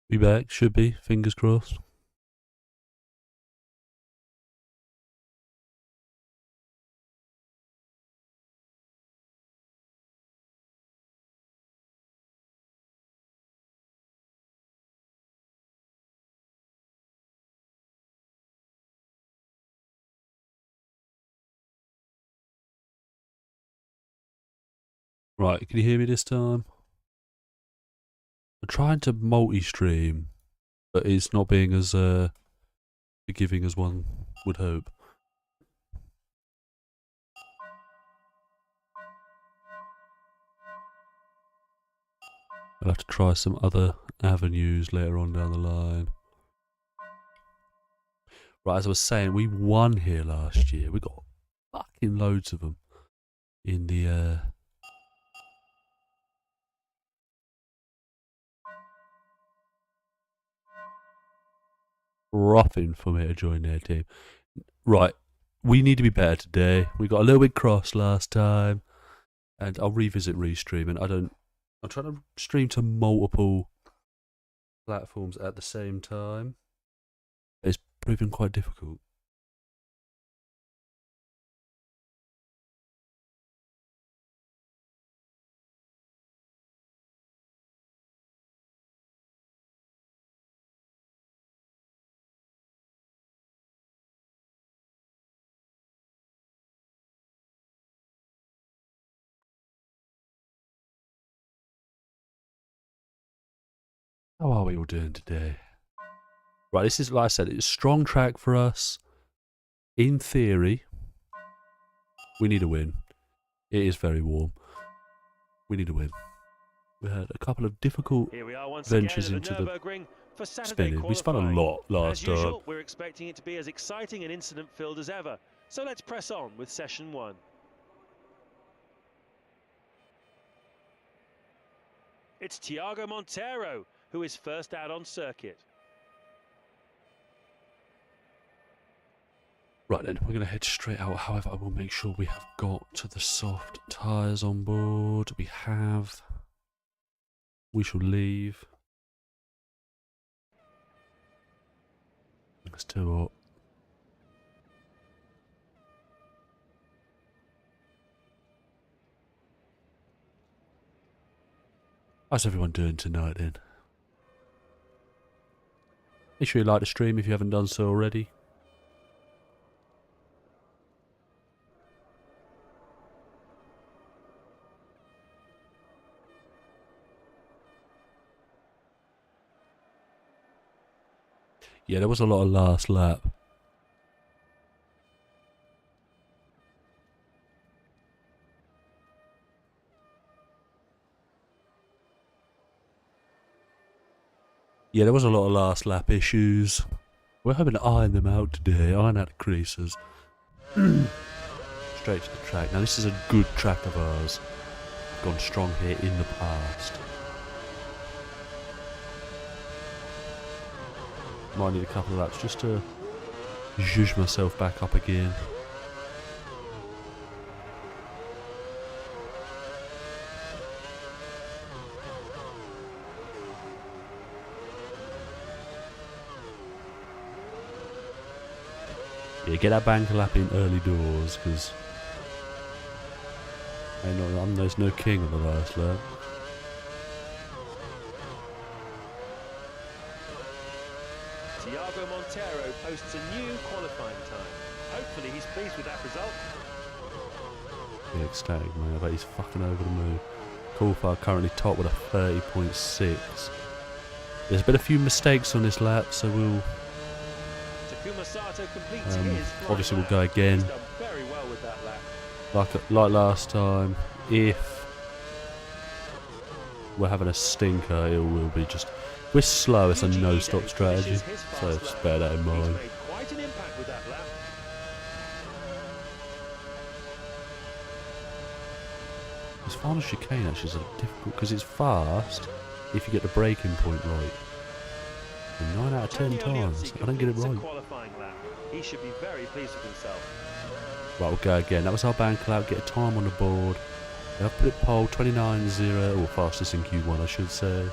Be back, should be, fingers crossed. Right, can you hear me this time? I'm trying to multi-stream, but it's not being as forgiving as one would hope. I'll have to try some other avenues later on down the line. Right, as I was saying, we won here last year. We got fucking loads of them in the roughing for me to join their team. Right, we need to be better today. We got a little bit cross last time, and I'll revisit restreaming. I'm trying to stream to multiple platforms at the same time. It's proving quite difficult. How are we all doing today? Right, this is, like I said, it's a strong track for us. In theory, we need a win. It is very warm. We need a win. We had a couple of difficult ventures into the spinning. We spun a lot last time. As usual, we're expecting it to be as exciting and incident-filled as ever. So let's press on with session 1. It's Thiago Monteiro who is first out on circuit. Right then, we're going to head straight out. However, I will make sure we have got the soft tyres on board. We have. We shall leave. Let's do it. How's everyone doing tonight then? Make sure you like the stream if you haven't done so already. Yeah, there was a lot of last lap. Yeah, there was a lot of last lap issues. We're hoping to iron them out today, iron out the creases. Straight to the track. Now this is a good track of ours. Gone strong here in the past. Might need a couple of laps just to zhuzh myself back up again. Yeah, get that banker lap in early doors, because there's no king on the last lap. Thiago Monteiro posts a new qualifying time. Hopefully he's pleased with that result. Yeah, ecstatic, man. I bet he's fucking over the moon. Coulthard currently top with a 30.6. There's been a few mistakes on this lap, so we'll... obviously we'll go again. Like last time. If we're having a stinker, it will be just... We're slow, it's a no-stop strategy, so just bear that in mind. This final chicane actually is difficult because it's fast if you get the braking point right. And 9 out of 10 times, I don't get it right. He should be very pleased with himself. Right, we'll go again. That was our bank lap, get a time on the board. I've put it pole 29.0, or fastest in Q1 I should say.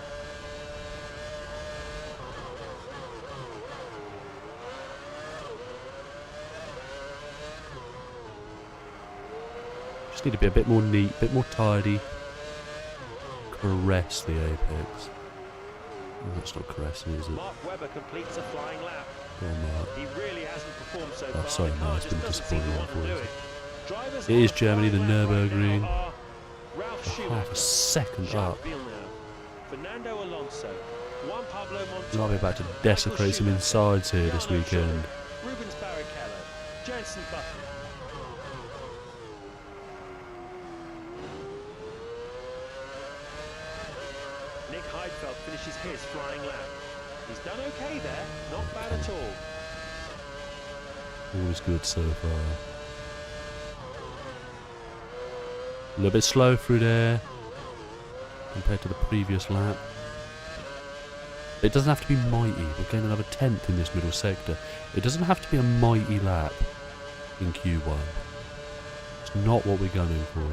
Just need to be a bit more neat, a bit more tidy. Caress the apex. Oh, that's not caressing, is it? Mark Webber completes a flying lap. Go on, Mark. He really hasn't performed so far. Sorry, The car no, it's just been a doesn't seem to disappointing want one to for do us. it. Drivers It is on a Germany, the flying lap right Nürburgring. now are Ralf Half a Schumacher, second Jacques up. Villeneuve, Fernando Alonso, Juan Pablo We might be Montoya, about to desecrate some insides here this Jarno weekend. Trulli, Rubens Barrichello, Jensen Button. Nick Heidfeld finishes his flying lap. He's done okay there, not bad at all. All is good so far. A little bit slow through there compared to the previous lap. It doesn't have to be mighty. We're getting another 10th in this middle sector. It doesn't have to be a mighty lap in Q1. It's not what we're gunning for.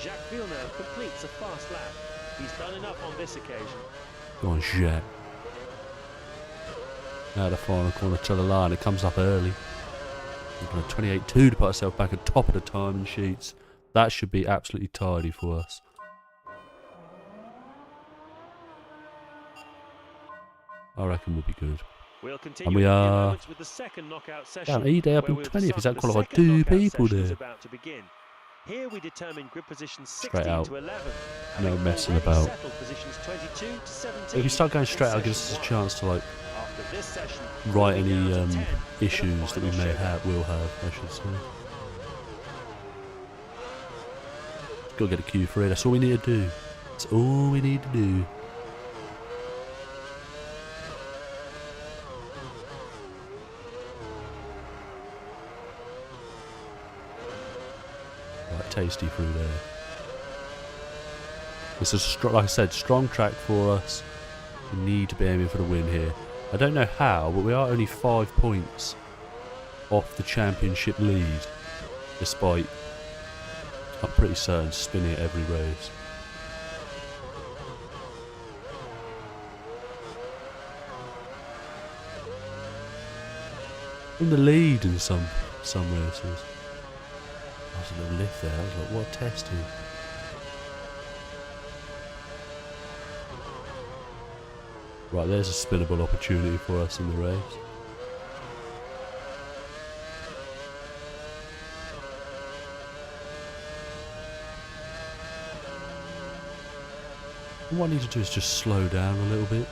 Jacques Villeneuve completes a fast lap. He's done enough on this occasion. Go on, Jacques. Now the final corner to the line. It comes up early. We've got a 28.2 to put ourselves back at top of the timing sheets. That should be absolutely tidy for us. I reckon we'll be good. We'll continue And we in a few are moments with the second knockout session. down E-Day up where in we'll 20th. Is that decide the qualified second 2 knockout people session is there? about to begin. Here we determine grid positions Straight 16 out. to 11. No having messing already about. settled positions 22 to 17 If we start going in straight out, it gives session us a one. chance to like After this session, write moving any down to 10 for the issues that we final may showdown. have, will have, I should say. Got to get a Q for it. That's all we need to do. That's all we need to do. Right, tasty through there. This is, like I said, strong track for us. We need to be aiming for the win here. I don't know how, but we are only 5 points off the championship lead, despite, I'm pretty certain, spinning at every race. In the lead in some races. I was a little lift there. I was like, what a test here. Right, there's a spinnable opportunity for us in the race. And what I need to do is just slow down a little bit.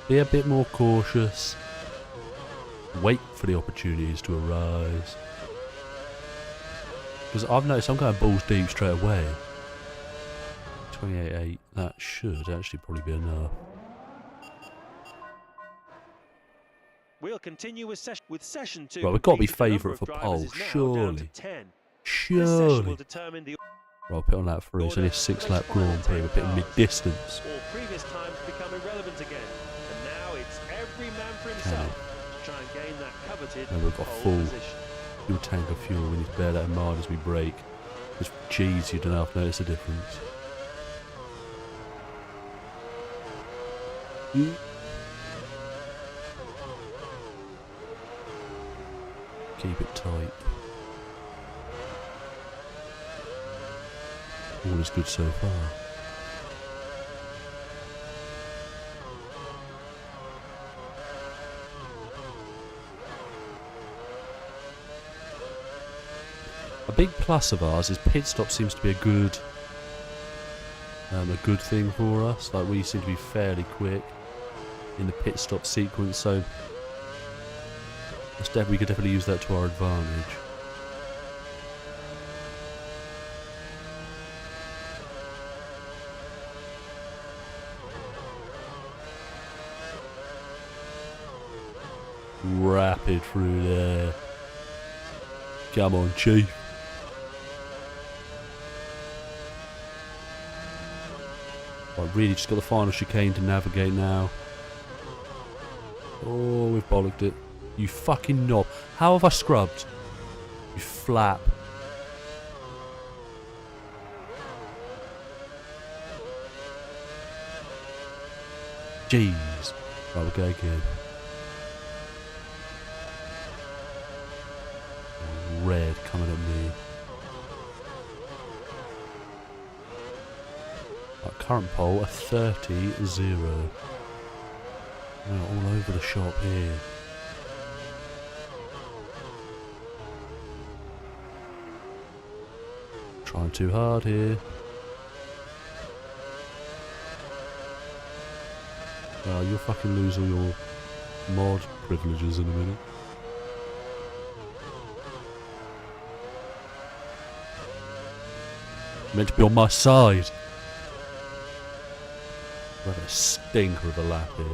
Be a bit more cautious. Wait for the opportunities to arise. Because I've noticed I'm going balls deep straight away. 28.8, that should actually probably be enough. We'll continue with session 2. Right, we've got to be completed. The number favourite of for drivers pole, is now down to surely. 10. This session Surely. will determine the Right, put on that for it's only a 6-lap Grand Prix, a bit of mid-distance. all previous times become irrelevant again. And now it's every man for himself to try and gain that coveted Now we've got pole full position. fuel tank of fuel. We need to bear that in mind as we brake. Because, geez, you don't have to notice the difference. Keep it tight. All is good so far. A big plus of ours is pit stop seems to be a good thing for us. Like, we seem to be fairly quick in the pit stop sequence, so we could definitely use that to our advantage. Rapid through there. Come on, Chief. I've really just got the final chicane to navigate now. Oh, we've bollocked it. You fucking knob. How have I scrubbed? You flap. Jeez. Right, we'll go again. red coming at me. Right, current pole, a 30-0. All over the shop here. Trying too hard here. You'll fucking lose all your mod privileges in a minute. Meant to be on my side. We're having a stinker of a lap here.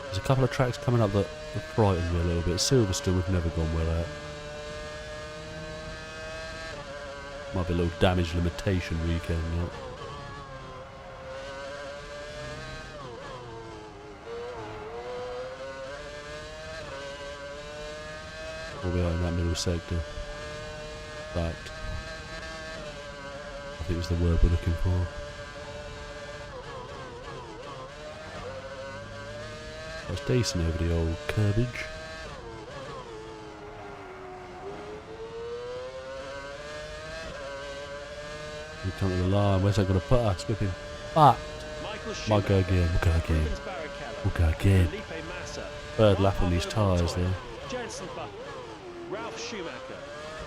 There's a couple of tracks coming up that frighten me a little bit. Silverstone we've never gone well at. Might be a little damage limitation weekend yet. We'll be out in that middle sector. Fact. I think it's the word we're looking for. That's decent over the old curbage. We come to the line. Where's that going to put us? Whipping. Fuck. Might go again. We'll go again. We'll go again. Third lap on these tyres there. Ralph Schumacher,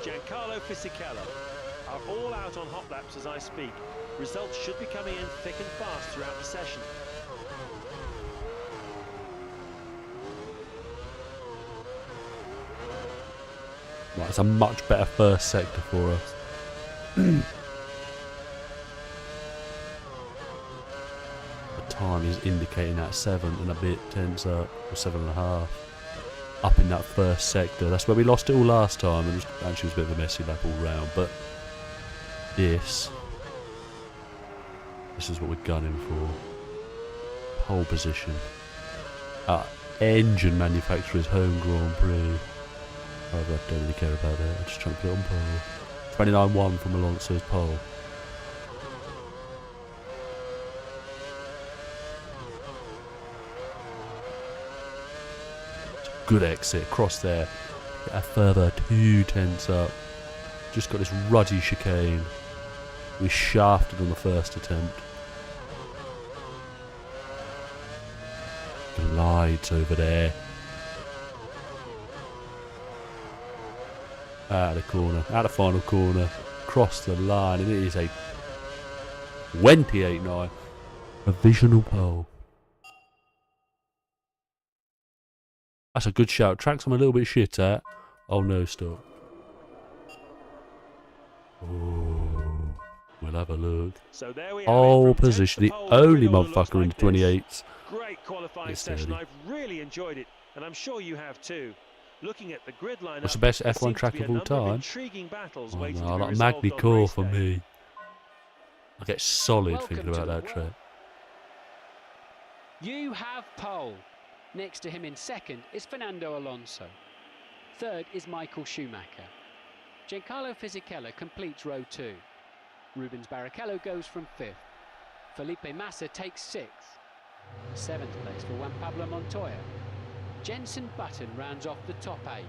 Giancarlo Fisichella are all out on hot laps as I speak. Results should be coming in thick and fast throughout the session. Right, it's a much better first sector for us. The time is indicating that 7 and a bit tenths up, or 7.5. Up in that first sector. That's where we lost it all last time, and it was a bit of a messy lap all round. But this is what we're gunning for. Pole position. Engine manufacturer's home Grand Prix. However, I don't really care about that. I'm just trying to put it on pole. 29.1 from Alonso's pole. Good exit across there. Get a further 2 tenths up. Just got this ruddy chicane. We shafted on the first attempt. Glides over there. Out of the corner. Out of the final corner. Across the line. And it is a 28.9 provisional pole. That's a good shout. Tracks I'm a little bit shit at. Oh no, stop. Oh, we'll have a look. So there we Pole position. The only motherfucker in the 28s. Great qualifying session. I've really enjoyed it, and I'm sure you have too. Looking at the grid lineup, what's the best F1 track of all time? Oh no, like Magny Core for me. I get solid thinking about that track. You have pole. Next to him in second is Fernando Alonso. Third is Michael Schumacher. Giancarlo Fisichella completes row 2. Rubens Barrichello goes from 5th. Felipe Massa takes 6th. 7th place for Juan Pablo Montoya. Jenson Button rounds off the top 8.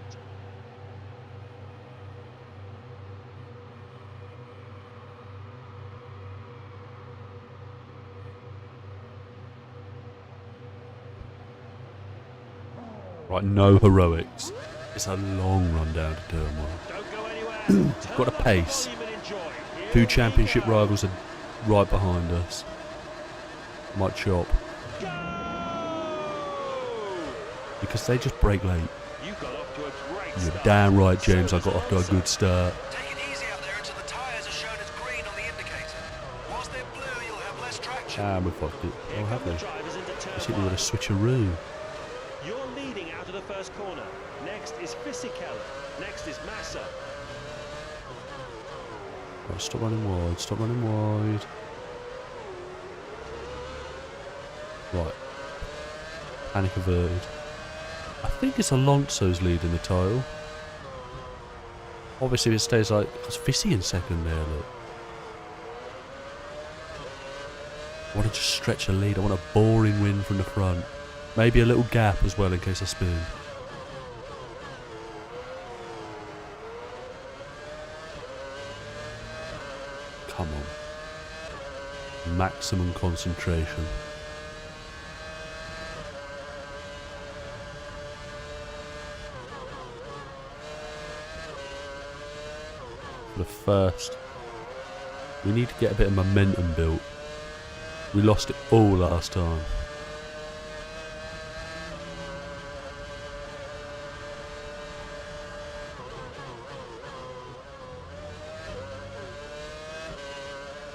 Right, no heroics. It's a long run down to turn 1. Got a pace. 2 championship rivals are right behind us. Might chop. Because they just break late. You're damn right, James. I got off to a good start. Take it easy out there until the tyres are shown as green on the indicator. Whilst they're blue, you'll have less traction. And we fucked it. Oh, have they? It's hit me with a switcheroo. You're leading out of the first corner. Next is Fisichella. Next is Massa. Right, stop running wide. Stop running wide. Right. Panic averted. I think it's Alonso's lead in the title. Obviously, if it stays like... It's Fissy in second there, look. I want to just stretch a lead. I want a boring win from the front. Maybe a little gap as well in case I spin. Come on. Maximum concentration. For the first, we need to get a bit of momentum built. We lost it all last time.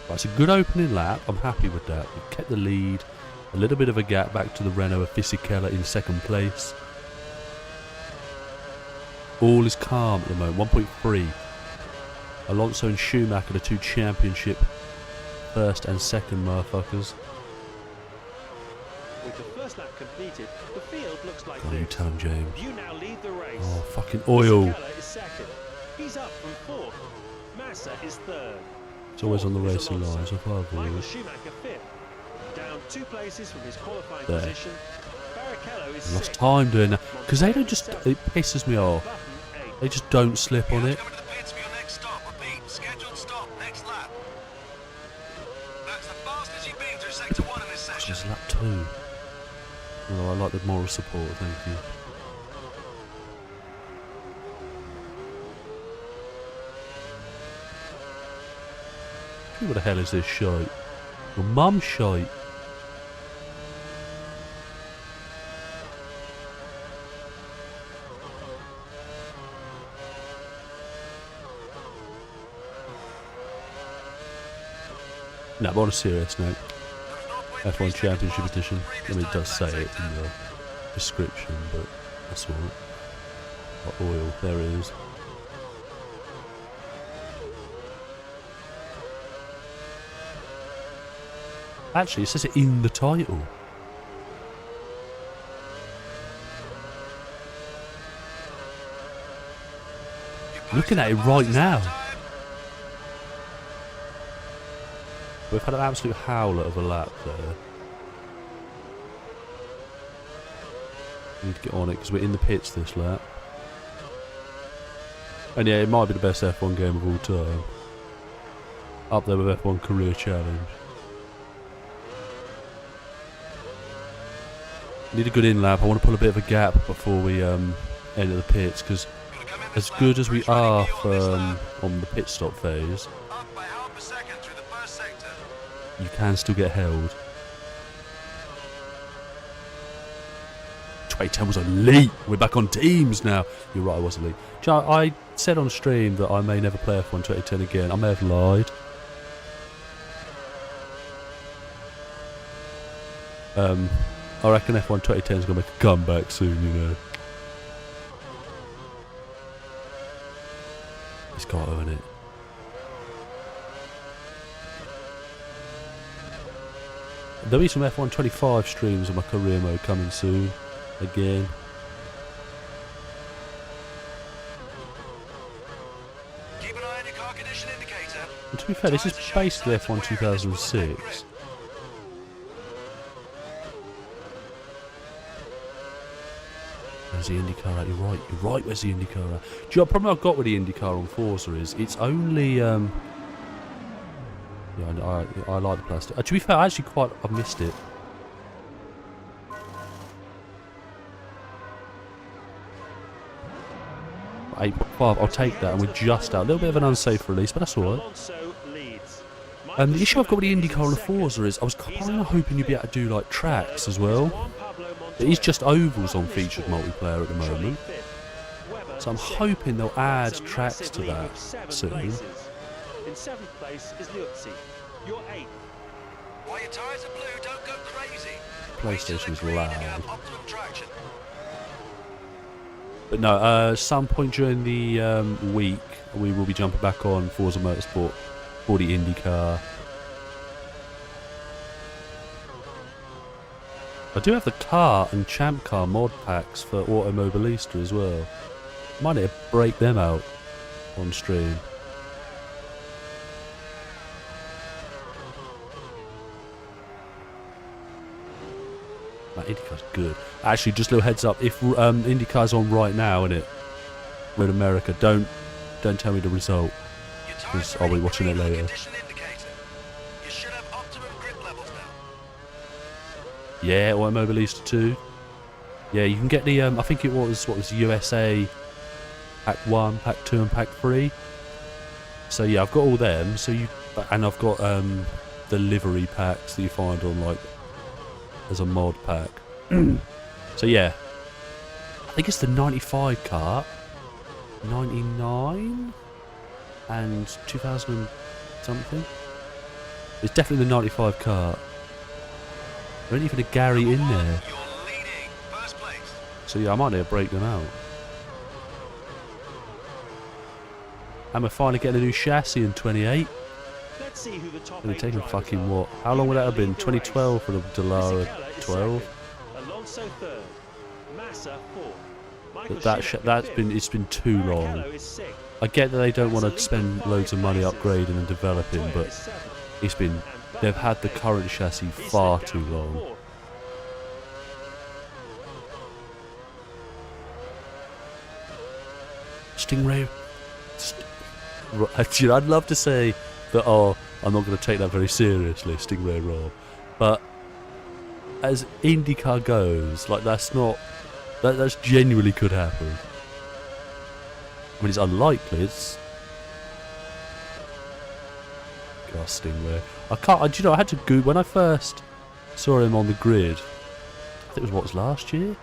Right, it's a good opening lap. I'm happy with that. We've kept the lead. A little bit of a gap back to the Renault of Fisichella in second place. All is calm at the moment. 1.3. Alonso and Schumacher, the two championship first and second motherfuckers. With the first lap completed, the field looks like God, you this. tell him, James. You now lead the race. Oh, fucking oil. Fisichella is second. He's up from fourth. Massa is third. It's always on the Fourth is racing Alonso. lines. If I Michael avoid. Schumacher fifth. Down 2 places from his qualifying There. position. Barrichello is Lost sixth. time doing that. Because they don't just... Seventh. It pisses me off. Button eighth. They just don't slip on it. Coming to the pits for your next stop. Repeat, scheduled stop, next lap. That's the fastest you've been through sector 1 in this session. Just lap 2. Oh, I like the moral support, thank you. What the hell is this shite? Your mum's shite. No, but on a serious note, F1 Championship Edition. I mean, it does say it in the description, but that's all. Got oil, there it is. Actually, it says it in the title. Looking at it right now. We've had an absolute howler of a lap there. Need to get on it because we're in the pits this lap. And yeah, it might be the best F1 game of all time. Up there with F1 Career Challenge. Need a good in lap. I want to pull a bit of a gap before we enter the pits because as good as we are on the pit stop phase, Up by half a second through the first sector. you can still get held. 2010 was elite. We're back on teams now. You're right, I was elite. Do you know, I said on stream that I may never play F1 2010 again. I may have lied. I reckon F1 2010 is going to make a comeback soon, you know. It's got to earn it. There'll be some F1 25 streams on my career mode coming soon. Again. Keep an eye on your car condition indicator. And to be fair, this is basically F1 2006. Where's the IndyCar at? You're right, where's the IndyCar at? Do you know the problem I've got with the IndyCar on Forza is it's only yeah, I like the plastic. To be fair, I've missed it. Eight five, I'll take that, and we're just out. A little bit of an unsafe release, but that's alright. Alonso leads. The issue I've got with the IndyCar and the Forza is I was kind of hoping you'd be able to do like tracks as well. It is just ovals on featured multiplayer at the moment, so I'm hoping they'll add tracks to that soon. In 7th place is Liuzzi. You're 8th. While your tyres are blue, don't go crazy. PlayStation is Wait till they're green and you loud. have optimum traction. But no, some point during the week we will be jumping back on Forza Motorsport for the IndyCar. I do have the car and champ car mod packs for Automobilista as well. Might need to break them out on stream. Man, IndyCar's good. Actually, just a little heads up. If IndyCar's on right now, innit? We're in America. Don't tell me the result. Your tires Because are I'll be reading watching it green on the later. condition indicator. You should have optimum grip levels now. Yeah, Automobilista 2. Yeah, you can get the, I think it was, USA Pack 1, Pack 2 and Pack 3. So yeah, I've got all them. And I've got the livery packs that you find on like, as a mod pack. So yeah, I think it's the 95 kart, 99 and 2000 and something. It's definitely the 95 kart. There ain't even a Gary in there. You're leading. First place. So yeah, I might need to break them out. And we're finally getting a new chassis in 28. Let's see who the top It'll 8 take them drivers fucking are. what? How long would that have been? 2012 for the Delara Fisichella is 12. second, Alonso third, Massa fourth. Michael But Schumacher that's fifth, been too long. Barrichello is sixth, I get that they don't want to Gasly spend for loads of money 5 upgrading and races. developing, Montoya but is seventh, it's been and they've Button had the fifth. current chassis He far slid too down to long. fourth. Stingray. Actually, I'd love to say that. Oh, I'm not going to take that very seriously, Stingray Roll. But as IndyCar goes, like that's genuinely could happen. I mean, it's unlikely. It's God, Stingray. I can't. Do you know? I had to Google when I first saw him on the grid. I think it was last year.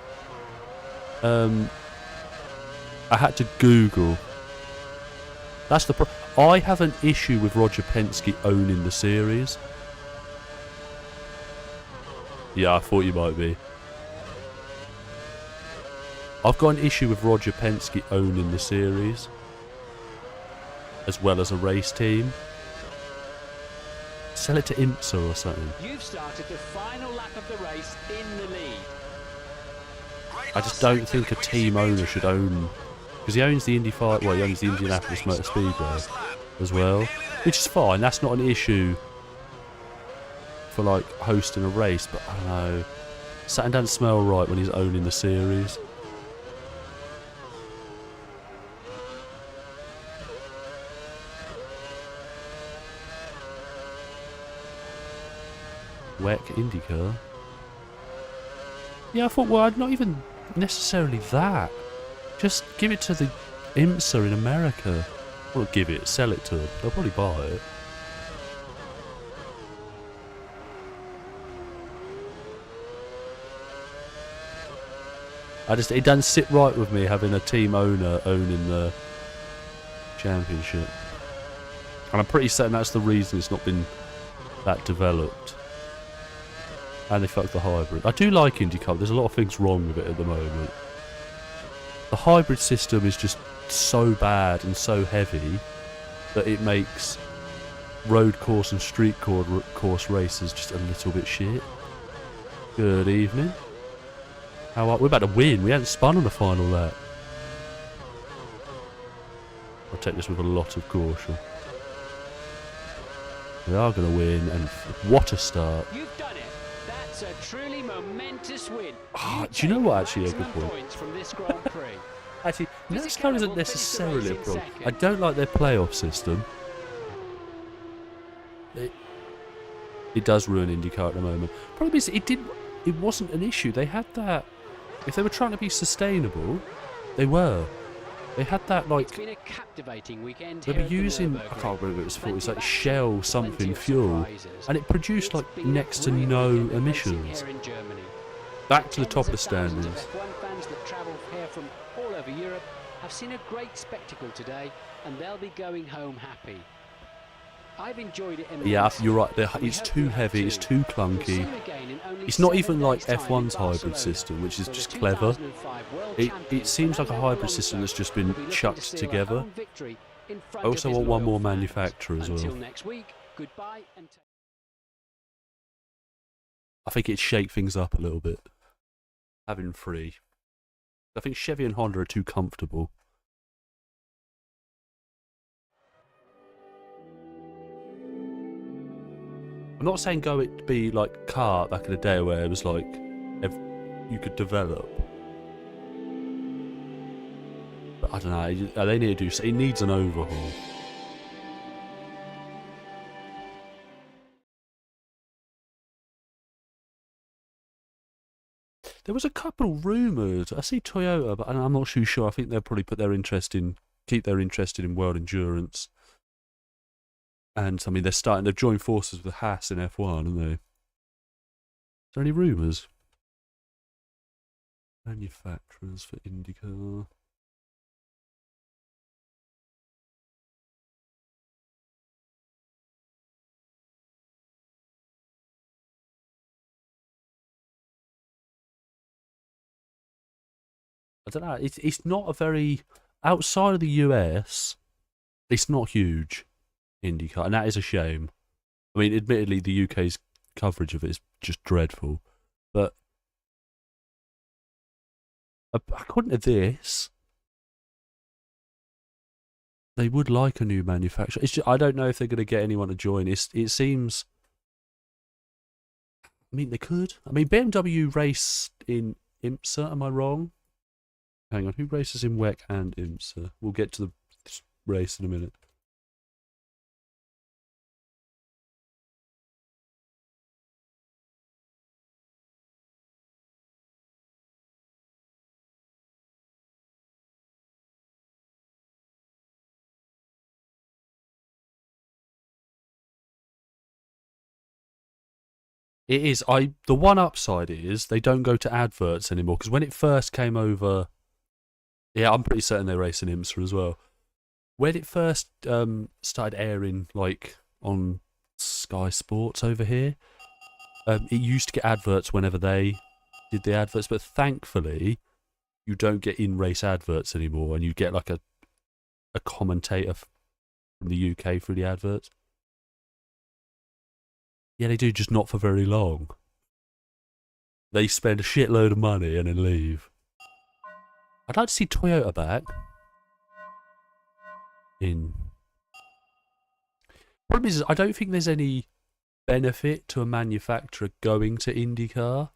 I had to Google. That's the I have an issue with Roger Penske owning the series. Yeah, I thought you might be. I've got an issue with Roger Penske owning the series, as well as a race team. Sell it to IMSA or something. You've started the final lap of the race in the lead. I just don't think a team owner should own, because he owns the he owns the Indianapolis Motor Speedway as well, which is fine. That's not an issue for like hosting a race, but I don't know. Something doesn't smell right when he's owning the series. WEC IndyCar. Yeah, I thought, well, I'd not even necessarily that. Just give it to the IMSA in America. Well, give it, sell it to them. They'll probably buy it. It doesn't sit right with me having a team owner owning the championship. And I'm pretty certain that's the reason it's not been that developed. And they fucked the hybrid. I do like IndyCar. There's a lot of things wrong with it at the moment. The hybrid system is just so bad and so heavy that it makes road course and street course races just a little bit shit. Good evening. How are we're about to win. We hadn't spun on the final lap. I'll take this with a lot of caution. We are going to win, and what a start. You've done it. That's a truly momentous win. Do you know what, actually, a good maximum point? points from this Grand Prix. Actually, NASCAR isn't necessarily a problem. I second. don't like their playoff system. It does ruin IndyCar at the moment. Problem is, it wasn't an issue. They had that. If they were trying to be sustainable, they were. They had that, like, It's been a captivating weekend. they here were at the using, I Nürburgring. can't remember what it was for, it's like Plenty of Shell action, something plenty of fuel, surprises. and it produced It's like been a next to great no weekend of racing emissions. here in Germany. Back to the top of the Tens thousands standings. of F1 fans that travel here from all over Europe have seen a great spectacle today, and they'll be going home happy. I've enjoyed it immensely. Yeah, you're right. and we It's hope too you have heavy. It's too. too We'll see clunky. you again in only It's not 7 even like days' time in F1's hybrid Barcelona system, which is for the just clever. 2005 World It Champion seems like a Fernando hybrid system that's Alonso just been will be looking to chucked seal a together. home victory in front I also of his want one loyal more fans. manufacturer as well. Until next week, goodbye and I think it'd shake things up a little bit. Having three. I think Chevy and Honda are too comfortable. I'm not saying go it be like kart back in the day where it was like you could develop. But I don't know. They need to do. It needs an overhaul. There was a couple rumoured. I see Toyota, but I'm not too sure. I think they'll probably keep their interest in world endurance. And I mean, they've joined forces with Haas in F1, haven't they? Is there any rumours? Manufacturers for IndyCar. I don't know. It's not a very outside of the US. It's not huge, IndyCar, and that is a shame. I mean, admittedly, the UK's coverage of it is just dreadful, but according to this, they would like a new manufacturer. It's just, I don't know if they're going to get anyone to join. It seems. I mean, they could. I mean, BMW raced in IMSA. Am I wrong? Hang on, who races in WEC and IMSA? We'll get to the race in a minute. It is. The one upside is they don't go to adverts anymore, because when it first came over, yeah, I'm pretty certain they race in IMSA as well. When it first started airing like on Sky Sports over here, it used to get adverts whenever they did the adverts, but thankfully you don't get in-race adverts anymore, and you get like a commentator from the UK through the adverts. Yeah, they do, just not for very long. They spend a shitload of money and then leave. I'd like to see Toyota back. Problem is, I don't think there's any benefit to a manufacturer going to IndyCar.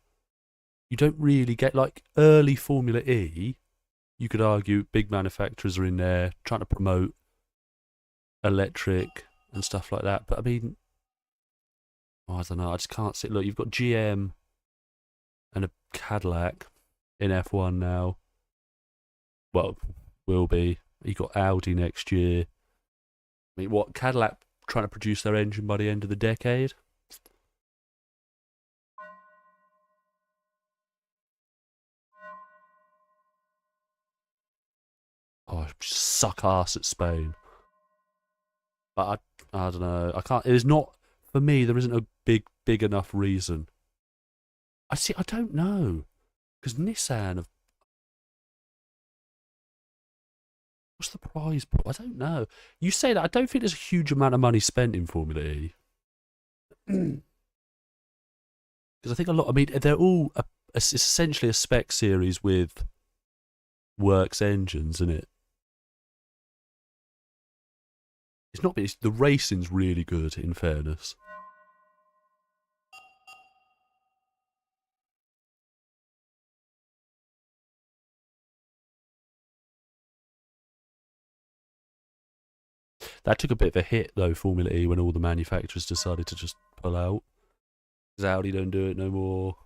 You don't really get, like, early Formula E. You could argue big manufacturers are in there trying to promote electric and stuff like that. But I mean, I don't know. I just can't see. Look, you've got GM and a Cadillac in F1 now. Well, will be. You've got Audi next year. I mean, what, Cadillac trying to produce their engine by the end of the decade? Oh, suck ass at Spain. But I don't know. I can't. It's not, for me, there isn't a big enough reason. I don't know. Because Nissan have. What's the prize pool? I don't know. You say that. I don't think there's a huge amount of money spent in Formula E. Because I think a lot. I mean, they're all. It's essentially a spec series with works engines, isn't it? It's not. The racing's really good, in fairness. That took a bit of a hit, though, Formula E, when all the manufacturers decided to just pull out. Because Audi don't do it no more.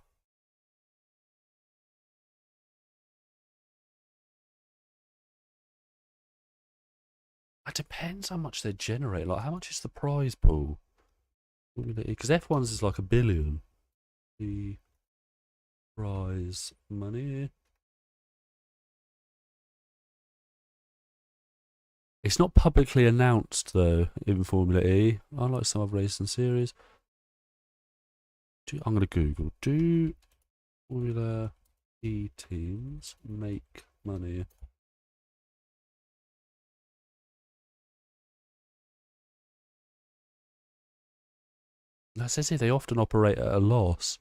It depends how much they generate. Like, how much is the prize pool? Because F1's is like $1 billion. The prize money. It's not publicly announced, though, in Formula E. Unlike some other racing series. I'm going to Google. Do Formula E teams make money? That says here they often operate at a loss.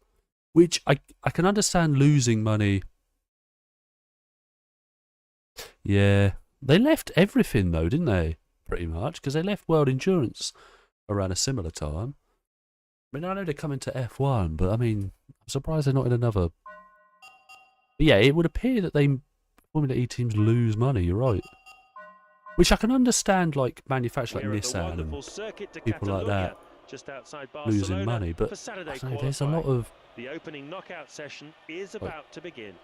Which, I can understand losing money. Yeah. They left everything, though, didn't they? Pretty much. Because they left World Endurance around a similar time. I mean, I know they're coming to F1, but I mean, I'm surprised they're not in another But yeah, it would appear that Formula E teams lose money, you're right. Which I can understand, like manufacturers like We're at the Nissan wonderful and circuit de people like that Catalunya, just outside losing Barcelona, money, but for Saturday I don't know, there's a lot qualifying. of The opening knockout session is about to begin.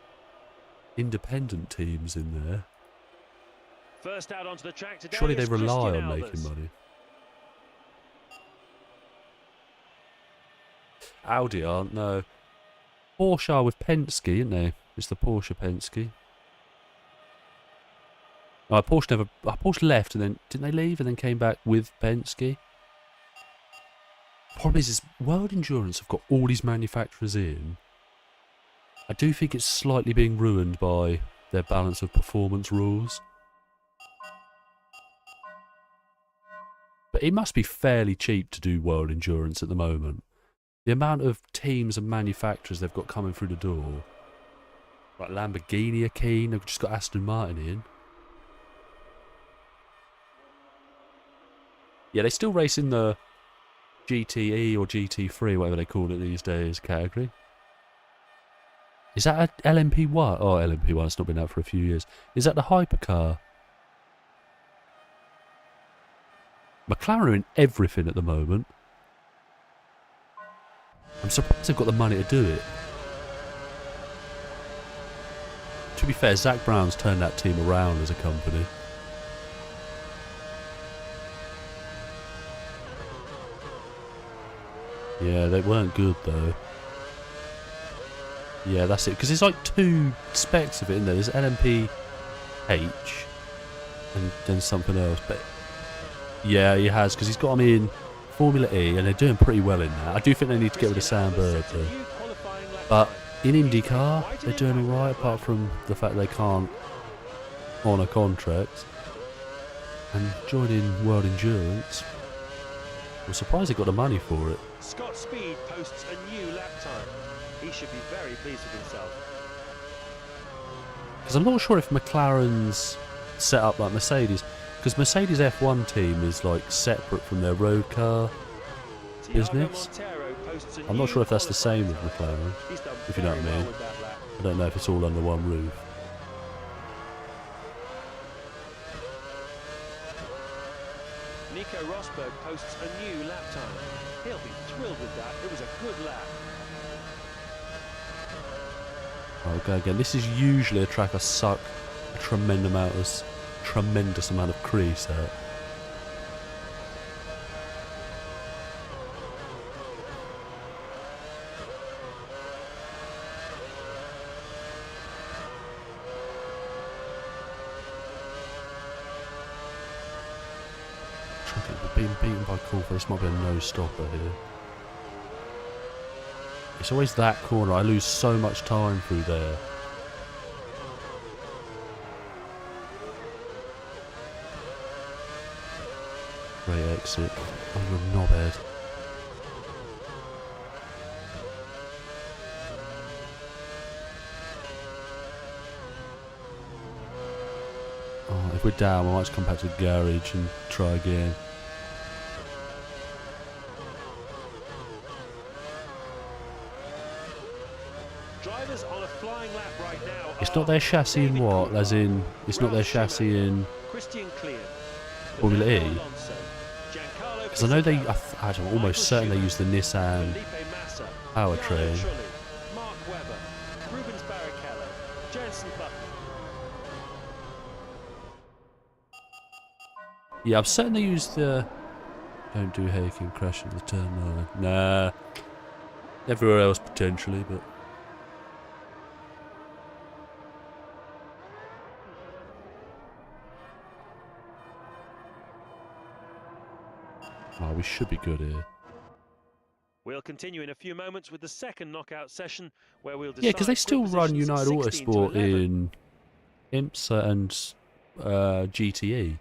independent teams in there. First out onto the track today Surely they is rely Christian on Albers. making money. Audi aren't, no. Porsche are with Penske, aren't they? It's the Porsche Penske. Oh, Porsche left and then, didn't they leave and then came back with Penske? Problem is World Endurance have got all these manufacturers in. I do think it's slightly being ruined by their balance of performance rules. But it must be fairly cheap to do World Endurance at the moment. The amount of teams and manufacturers they've got coming through the door. Like Lamborghini are keen, they've just got Aston Martin in. Yeah, they still race in the GTE or GT3, whatever they call it these days, category. Is that a LMP1? Oh, LMP1, it's not been out for a few years. Is that the hypercar? Mclaren are in everything at the moment. I'm surprised they've got the money to do it. To be fair, Zach Brown's turned that team around as a company. Yeah, they weren't good though. Yeah, that's it. Because there's like two specs of it in there. There's LMP H and then something else. But yeah, he has, because he's got them in Formula E and they're doing pretty well in that. I do think they need to get rid of Sam Bird though. But in IndyCar, they're doing alright, apart from the fact they can't honour contracts. And joining World Endurance, I'm surprised they got the money for it. Scott Speed posts a new lap time. He should be very pleased with himself. Because I'm not sure if McLaren's set up like Mercedes. Because Mercedes F1 team is like separate from their road car business. I'm not sure if that's the same with McLaren, if you know what I mean. I don't know if it's all under one roof. Nico Rosberg posts a new lap time. He'll be thrilled with that. It was a good lap. I'll go again. This is usually a track I suck a tremendous amount of crease at. We're being beaten by Corver. This might be a no-stopper here. It's always that corner. I lose so much time through there. Great exit. Oh, you're a knobhead. Oh, if we're down, we might just come back to the garage and try again. Drivers on a flying lap right now. It's not their chassis in what? As in, it's not their chassis in Formula E? Because I know they, I'm almost certain they use the Nissan powertrain. Mark Webber, Rubens Barrichello, Jenson Button. Yeah, I'm certain they use the... Don't do Haken crash at the turn 9. Nah. Everywhere else potentially, but... Oh, we should be good here. We'll continue in a few moments with the second knockout session, where we'll decide. Yeah, because they still run positions United 16 to Autosport 11. in IMSA and GTE.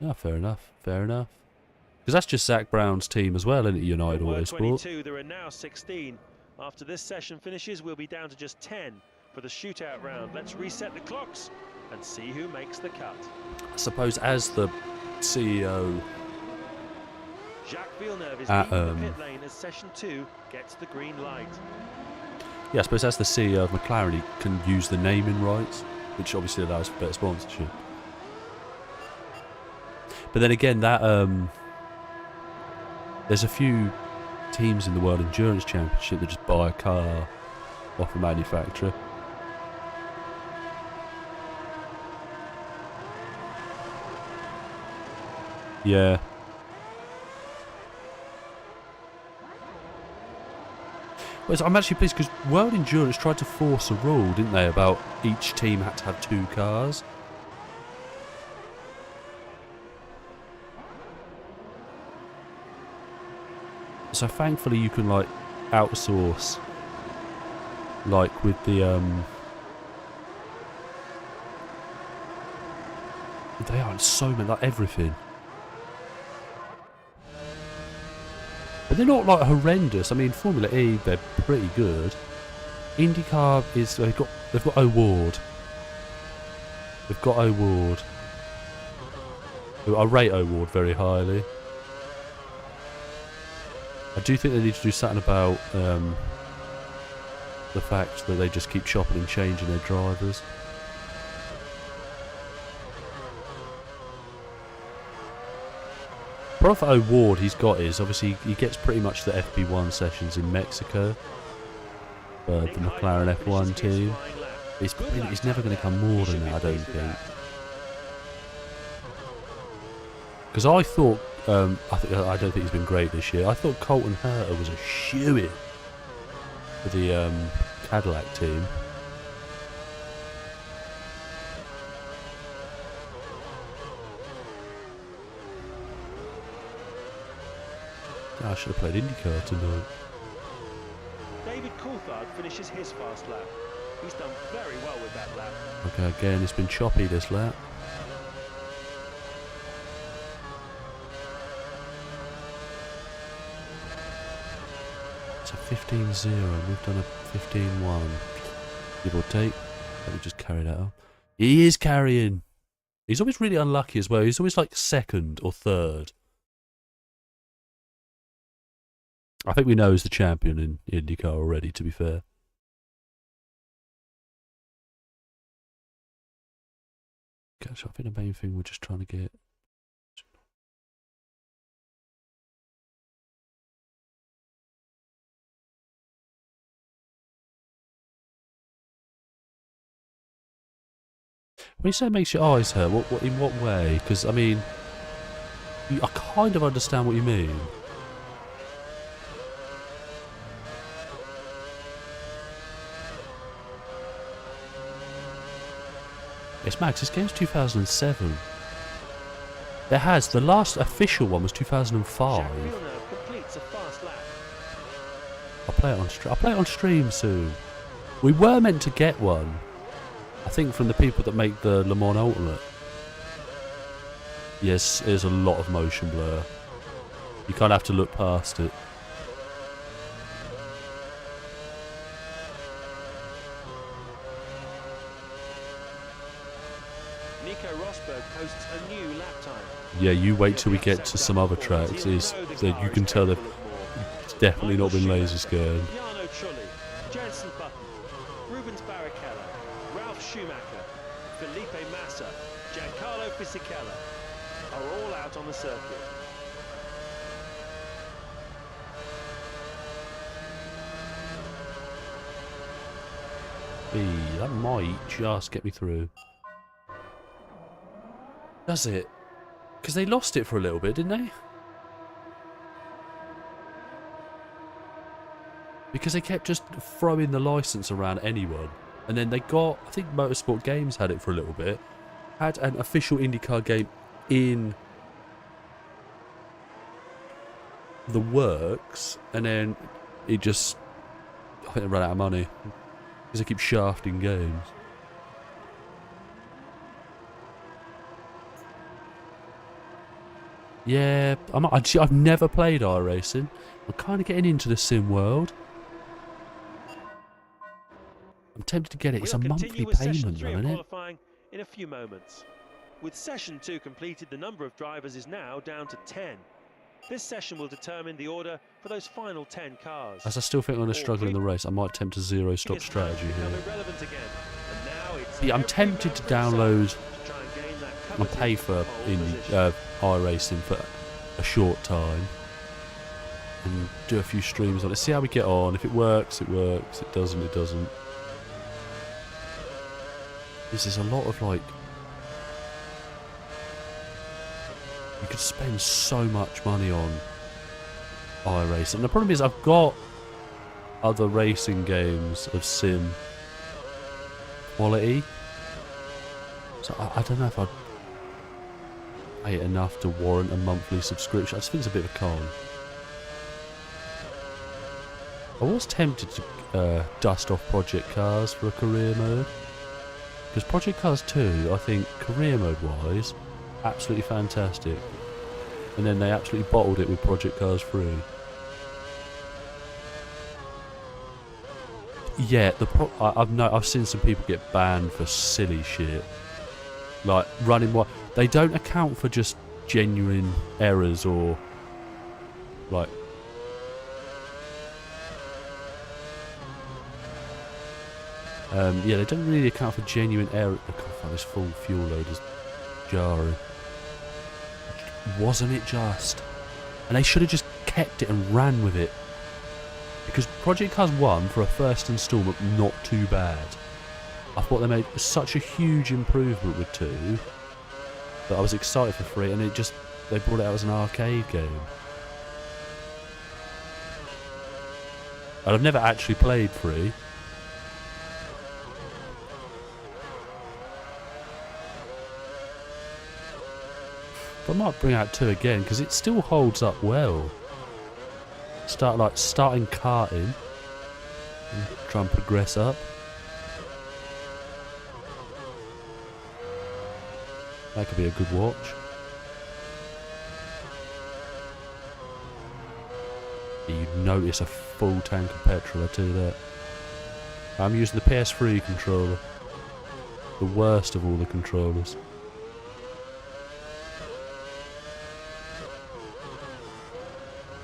Yeah, fair enough, fair enough. Because that's just Zach Brown's team as well, isn't it, United There were Autosport? 22, there are now 16. After this session finishes, we'll be down to just 10 for the shootout round. Let's reset the clocks and see who makes the cut. I suppose as the CEO Jacques Villeneuve is At, leaving the pit lane as session 2 gets the green light. Yeah, I suppose as the CEO of McLaren, he can use the naming rights, which obviously allows for better sponsorship. But then again, that there's a few teams in the World Endurance Championship that just buy a car off a manufacturer. Yeah. Well, I'm actually pleased because World Endurance tried to force a rule, didn't they, about each team had to have 2 cars. So thankfully you can like outsource, like with the they are so many, like everything. But they're not like horrendous. I mean, Formula E, they're pretty good. IndyCar is they've got O'Ward. They've got O'Ward. I rate O'Ward very highly. I do think they need to do something about the fact that they just keep chopping and changing their drivers. Problem for O'Ward he's got is obviously he gets pretty much the FP1 sessions in Mexico for the McLaren F1 team. He's never going to come more than that, I don't think. Because I thought, I don't think he's been great this year. I thought Colton Herta was a shoo-in for the Cadillac team. I should have played IndyCar tonight. David Coulthard finishes his fast lap. He's done very well with that lap. Okay, again, it's been choppy this lap. It's a 15-0. We've done a 15-1. Give or take. Let me just carry that up. He is carrying. He's always really unlucky as well. He's always like second or third. I think we know he's the champion in IndyCar already, to be fair. Gosh, I think the main thing we're just trying to get... When you say it makes your eyes hurt, in what way? Because, I mean, I kind of understand what you mean. It's Max, this game's 2007. The last official one was 2005. I'll play it on stream soon. We were meant to get one, I think, from the people that make the Le Mans Ultimate. Yes, there's a lot of motion blur. You kind of have to look past it. Yeah, you wait till we get to some other tracks. You can tell they've definitely not been laser scared. Jenson Button, Rubens Barrichello, Ralf Schumacher, Felipe Massa, Giancarlo Fisichella are all out on the circuit. That might just get me through. Does it? Because they lost it for a little bit, didn't they? Because they kept just throwing the license around anyone. And then they got, I think Motorsport Games had it for a little bit. Had an official IndyCar game in the works. And then it just, I think they ran out of money. Because they keep shafting games. Yeah, I've never played iRacing. I'm kind of getting into the sim world. I'm tempted to get it. It's a monthly payment, though, isn't it? Qualifying in a few moments. With session 2 completed, the number of drivers is now down to 10. This session will determine the order for those final 10 cars. As I still think I'm going to struggle in the race, I might attempt a zero-stop His strategy hands become here. irrelevant again, and now it's Yeah, I'm every tempted man to for himself download to try and gain that and coveted pay for pole position. iRacing for a short time and do a few streams on it. See how we get on. If it works, it works. It doesn't, it doesn't. This is a lot of like... You could spend so much money on iRacing. And the problem is I've got other racing games of sim quality. So I don't know if I'd pay it enough to warrant a monthly subscription. I just think it's a bit of a con. I was tempted to dust off Project Cars for a career mode. Because Project Cars 2, I think, career mode wise, absolutely fantastic. And then they absolutely bottled it with Project Cars 3. Yeah, I've seen some people get banned for silly shit. Like running what they don't account for just genuine errors or like yeah, they don't really account for genuine error. Look, this full fuel load is jarring. Wasn't it just? And they should have just kept it and ran with it. Because Project Cars 1 for a first instalment, not too bad. I thought they made such a huge improvement with 2 that I was excited for 3, and they brought it out as an arcade game. And I've never actually played 3. But I might bring out 2 again because it still holds up well. Starting karting and try and progress up. That could be a good watch. You'd notice a full tank of petrol, I tell you that. I'm using the PS3 controller. The worst of all the controllers.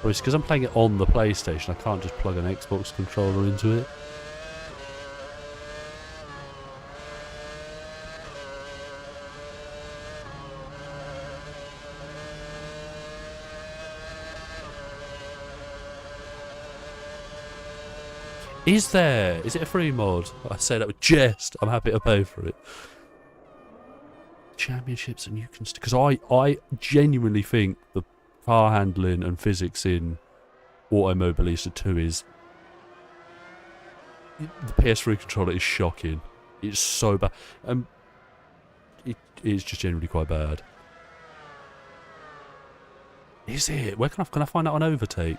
Well, it's because I'm playing it on the PlayStation. I can't just plug an Xbox controller into it. Is there? Is it a free mod? I say that with jest. I'm happy to pay for it. Championships and you can... Because I genuinely think the car handling and physics in Automobilista 2 is... The PS3 controller is shocking. It's so bad. It is just generally quite bad. Is it? Where can I find out on Overtake?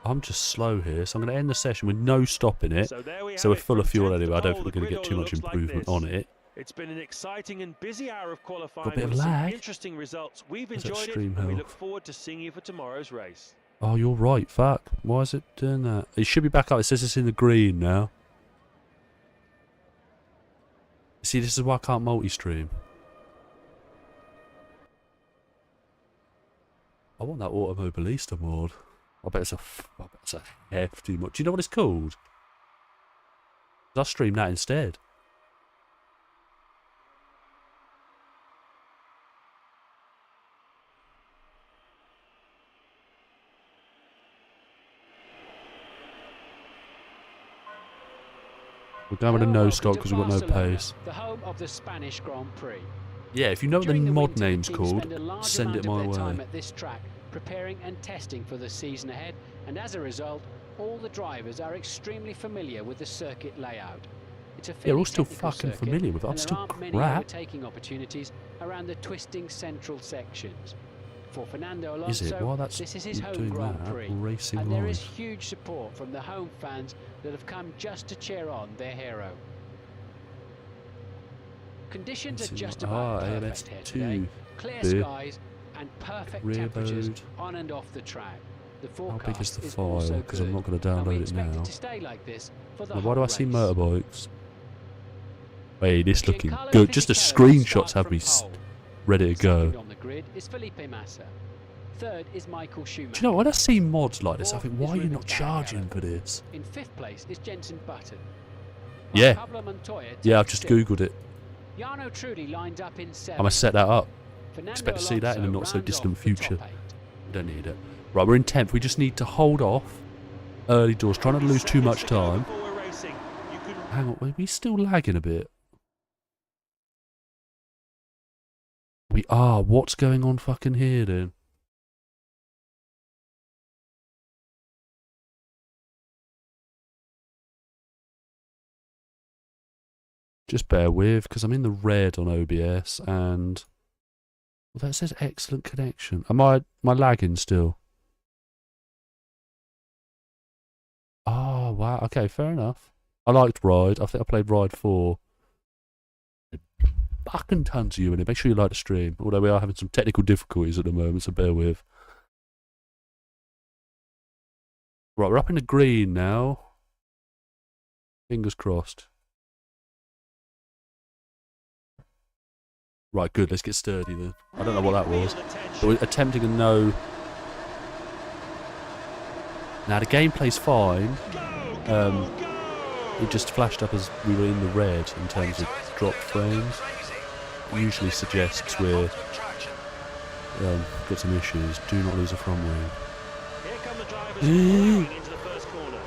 I'm just slow here, so I'm going to end the session with no stopping it. So we're full of fuel anyway. I don't think we're going to get too much improvement on it. It's been an exciting and busy hour of qualifying. Got a bit of with some lag. interesting results. We've Is that enjoyed it, stream and we health? look forward to seeing you for tomorrow's race. Oh, you're right. Fuck. Why is it doing that? It should be back up. It says it's in the green now. See, this is why I can't multi-stream. I want that Automobilista mod. I bet it's a hefty mod. Do you know what it's called? I'll stream that instead. We're going with a no stock because we've got no pace. The home of the Spanish Grand Prix. Yeah, if you know what the During the mod winter, the name's team called, spend a large send it amount my of their way. time at this track, preparing and testing for the season ahead, and as a result, all the drivers are extremely familiar with the circuit layout. It's a Yeah, we're all fairly still technical fucking circuit, familiar with it. I'm and there still aren't many crap. overtaking opportunities around the twisting central sections. For Fernando Is it? Alonso, Well, that's this is his home doing Grand that. Prix, Racing and there is live. huge support from the home fans that have come just to cheer on their hero. Conditions are just about perfect here today. Clear bit. skies and perfect Rear temperatures mode. on and off the track. The How forecast big is the file? also Because I'm good, not going to and we download it expect now. to stay like this for the Now, why do whole I see race. motorbikes? Hey, this looking Giancarlo good. Just the Fisichella screenshots starts have from me pole. ready to go. Second on the grid is Felipe Massa. Third is Michael Schumacher. Do you know, when I see mods like this, I Fourth think, is why are you Rubens not charging Barrichello. for this? In fifth place is Jenson Button. Yeah. Pablo Montoya Yeah, I've takes just sixth. Googled it. Jarno Trulli lines up in I'm seventh. going to set that up. Fernando Expect to see that in a Alonso not so rounds distant off the top future. eight. We don't need it. Right, we're in 10th. We just need to hold off early doors, trying not to lose too much time. Before we're racing, you can Hang on, we're still lagging a bit. We are. What's going on fucking here then? Just bear with, because I'm in the red on OBS, and well, that says excellent connection. Am I lagging still? Oh, wow. Okay, fair enough. I liked Ride. I think I played Ride 4. Fucking tons of you in it. Make sure you like the stream. Although we are having some technical difficulties at the moment, so bear with. Right, we're up in the green now. Fingers crossed. Right, good. Let's get sturdy then. I don't know what that was. But we're attempting a no. Now the gameplay's fine. It just flashed up as we were in the red in terms of dropped frames. It usually suggests we're got some issues. Do not lose a front wing. Here come the drivers plowing into the first corner.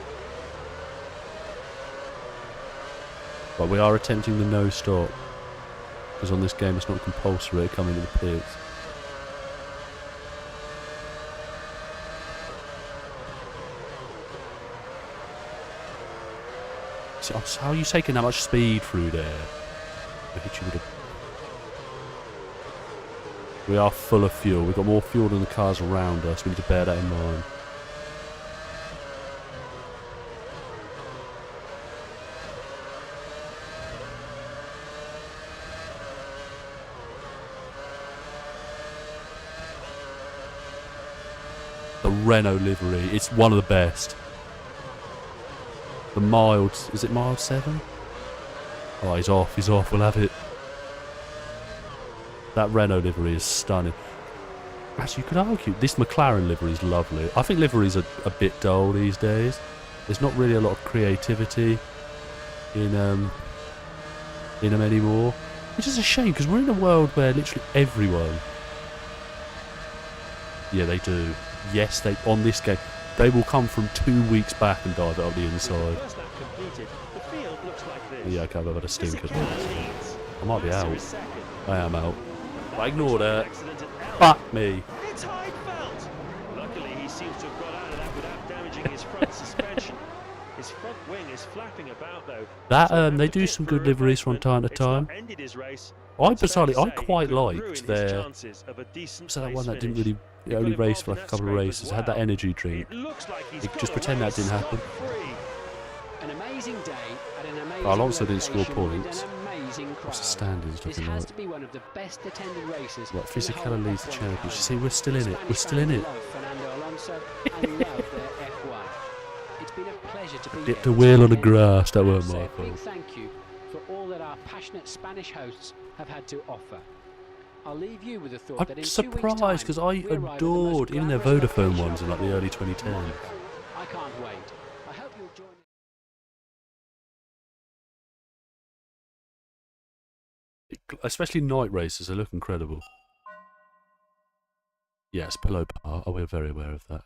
But we are attempting the no stop. Because on this game it's not compulsory to come into the pits. So, how are you taking that much speed through there? I hit you with a... We are full of fuel. We've got more fuel than the cars around us. We need to bear that in mind. The Renault livery, it's one of the best. The mild, is it mild 7? Oh, he's off, we'll have it. That Renault livery is stunning. Actually, you could argue, this McLaren livery is lovely. I think liveries are a bit dull these days. There's not really a lot of creativity in them anymore. Which is a shame, because we're in a world where literally everyone... Yeah, they do. Yes, they on this game, they will come from 2 weeks back and dive it up the inside. First lap completed, the field looks like this. Yeah, okay, I've had a stinker. Fisichella leads. I might be Massa out. is second. I am out. I ignore that. Accident at L. Fuck me. It's Heidfeld. Luckily, he seems to have got out of that without damaging his front suspension. His front wing is flapping about though. That So they have to do fit some for a good liveries from time to replacement. It's not time. ended his race. I It's fair bizarrely, to I say he quite could ruin liked his their. chances of a decent So that place one that didn't finish. really. It He only got raced involved for in like a that couple of scrape races. as It had that well. energy drink. It looks like he's Just got pretend that away didn't happen. scot-free. An amazing day at an amazing Alonso didn't score location with points. an amazing crowd. What's the standings This looking has like? to be one of the best attended races. Right, in the Fisichella whole leads the F1 championship. calendar. See, we're still in it. We're Spanish still in fans it. love Fernando Alonso and love their F1. It's been a pleasure to be Hit here the to wheel on the attend grass. That and weren't say my a big fault. thank you for all that our passionate Spanish hosts have had to offer. I'll leave you with a thought that I'm in 2 weeks' surprised time, because I we arrive at the most adored even their glamorous Vodafone location ones in of like the them early all, 2010s. Monaco. I can't wait. I hope you'll join Especially night races, they look incredible. Yes, below par. Oh, we're very aware of that.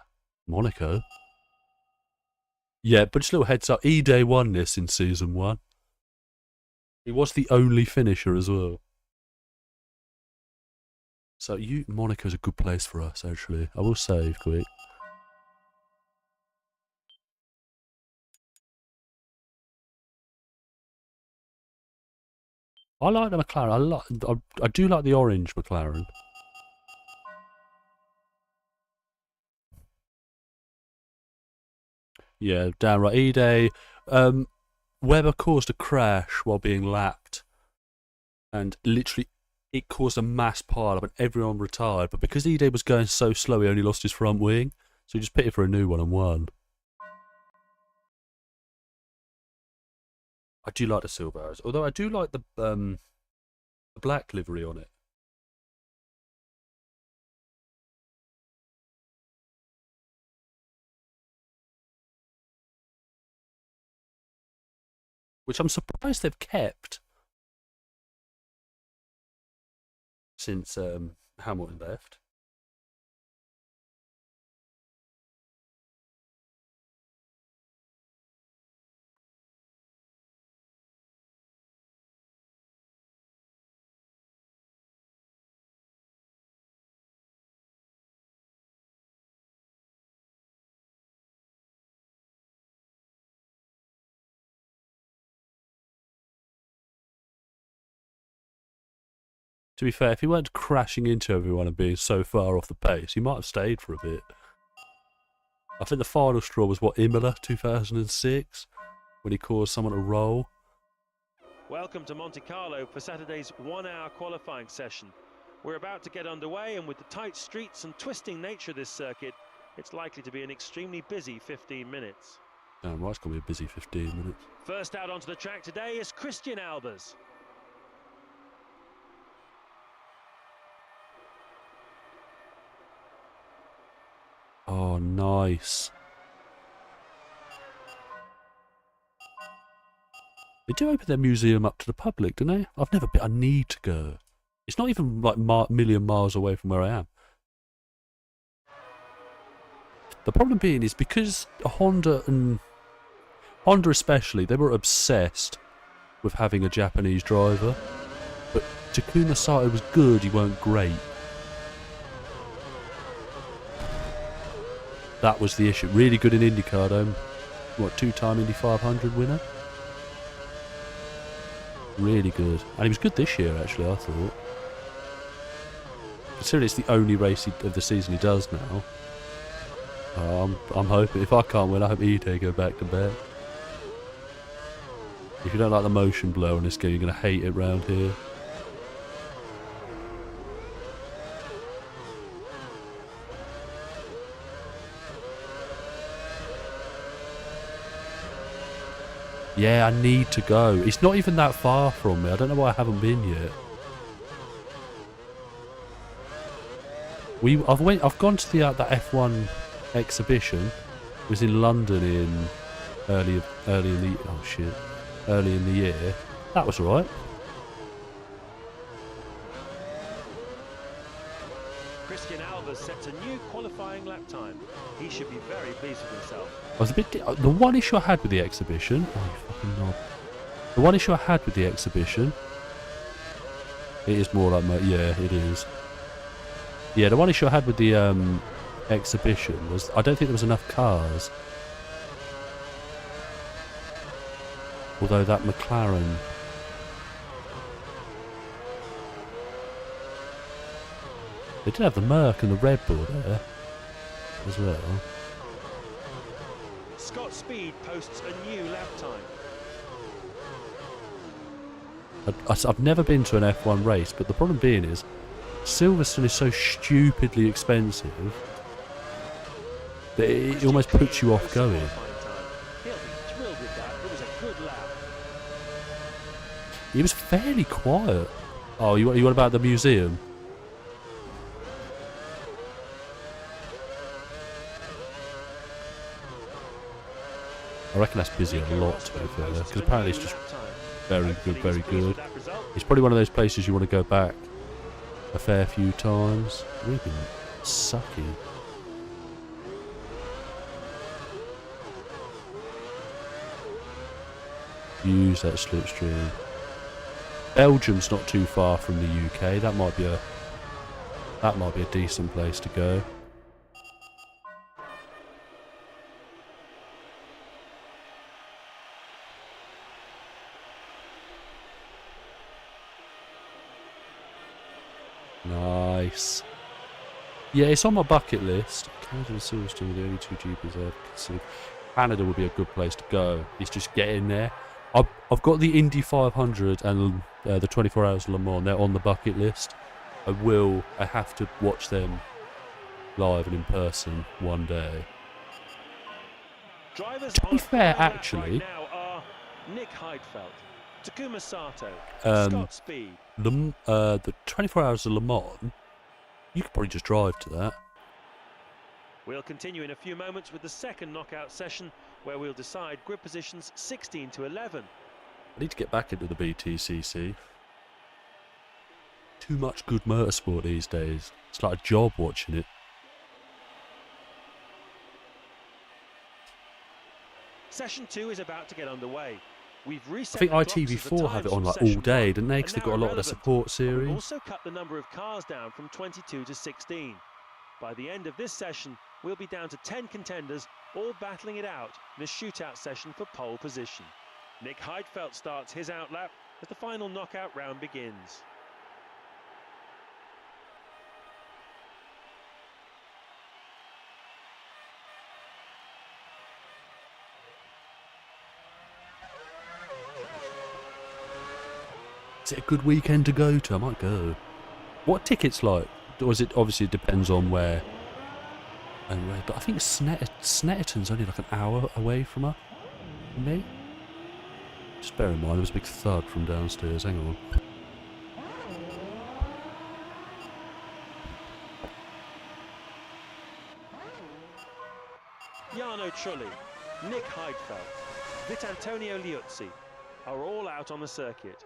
Monaco. Yeah, but just a little heads up. E-Day won this in season 1. He was the only finisher as well. So Monaco's a good place for us, actually. I will save quick. I like the McLaren. I do like the orange McLaren. Yeah, damn right. E-Day. Webber caused a crash while being lapped. And literally, it caused a mass pile-up and everyone retired. But because E-Day was going so slow, he only lost his front wing. So he just pitted for a new one and won. I do like the silver arrows. Although I do like the black livery on it. which I'm surprised they've kept since Hamilton left. To be fair, if he weren't crashing into everyone and being so far off the pace, he might have stayed for a bit. I think the final straw was, what, Imola 2006? When he caused someone to roll. Welcome to Monte Carlo for Saturday's 1-hour qualifying session. We're about to get underway, and with the tight streets and twisting nature of this circuit, it's likely to be an extremely busy 15 minutes. Damn right, it's going to be a busy 15 minutes. First out onto the track today is Christian Albers. Oh, nice. They do open their museum up to the public, don't they? I've never been. I need to go. It's not even like a million miles away from where I am. The problem being is because Honda especially, they were obsessed with having a Japanese driver. But Takuma Sato was good, he weren't great. That was the issue. Really good in IndyCar though. What, 2-time Indy 500 winner? Really good. And he was good this year actually, I thought. Considering it's the only race of the season he does now. I'm hoping, if I can't win, I hope Ide go back to back. If you don't like the motion blur on this game, you're going to hate it round here. Yeah, I need to go. It's not even that far from me. I don't know why I haven't been yet. I've gone to the that F1 exhibition. It was in London in early in the year. That was alright. Christian Albers sets a new qualifying lap time. He should be very pleased with himself. I was a bit. The one issue I had with the exhibition. Oh, you fucking knob. The one issue I had with the exhibition. It is more like yeah, it is. Yeah, the one issue I had with the exhibition was I don't think there was enough cars. Although that Mclaren. They did have the Merc and the Red Bull there as well. Scott Speed posts a new lap time. I've never been to an F1 race, but the problem being is Silverstone is so stupidly expensive that it almost puts you off going. He'll be thrilled with that. It was a good lap. He was fairly quiet. Oh, you want about the museum? I reckon that's busy a lot, to be fair, because apparently it's just very good, very good. It's probably one of those places you want to go back a fair few times. We've been sucking. Use that slipstream. Belgium's not too far from the UK. That might be a decent place to go. Nice. Yeah, it's on my bucket list. Canada and Silverstone are the only two GPs I've considered. Canada would be a good place to go. It's just getting there. I've got the Indy 500 and the 24 Hours of Le Mans. They're on the bucket list. I have to watch them live and in person one day. Drivers To be fair, actually, right now are Nick Heidfeld, Takuma Sato, Um, Scott Speed. the 24 Hours of Le Mans, you could probably just drive to that. We'll continue in a few moments with the second knockout session, where we'll decide grid positions 16 to 11. I need to get back into the BTCC. Too much good motorsport these days. It's like a job watching it. Session 2 is about to get underway. We've I reset think the clocks as the ITV4 have times it on from like all session day, 1 didn't they? are Because they've now got a lot of the irrelevant, support but series. we've also cut the number of cars down from 22 to 16. By the end of this session, we'll be down to 10 contenders, all battling it out in a shootout session for pole position. Nick Heidfeld starts his outlap as the final knockout round begins. Is it a good weekend to go to? I might go. What tickets like? Or is it obviously it depends on where and where? But I think Snetterton's only like an hour away from her. From me. Just bear in mind, there was a big thud from downstairs. Hang on. Jarno Trulli, Nick Heidfeld, Vitantonio Liuzzi are all out on the circuit.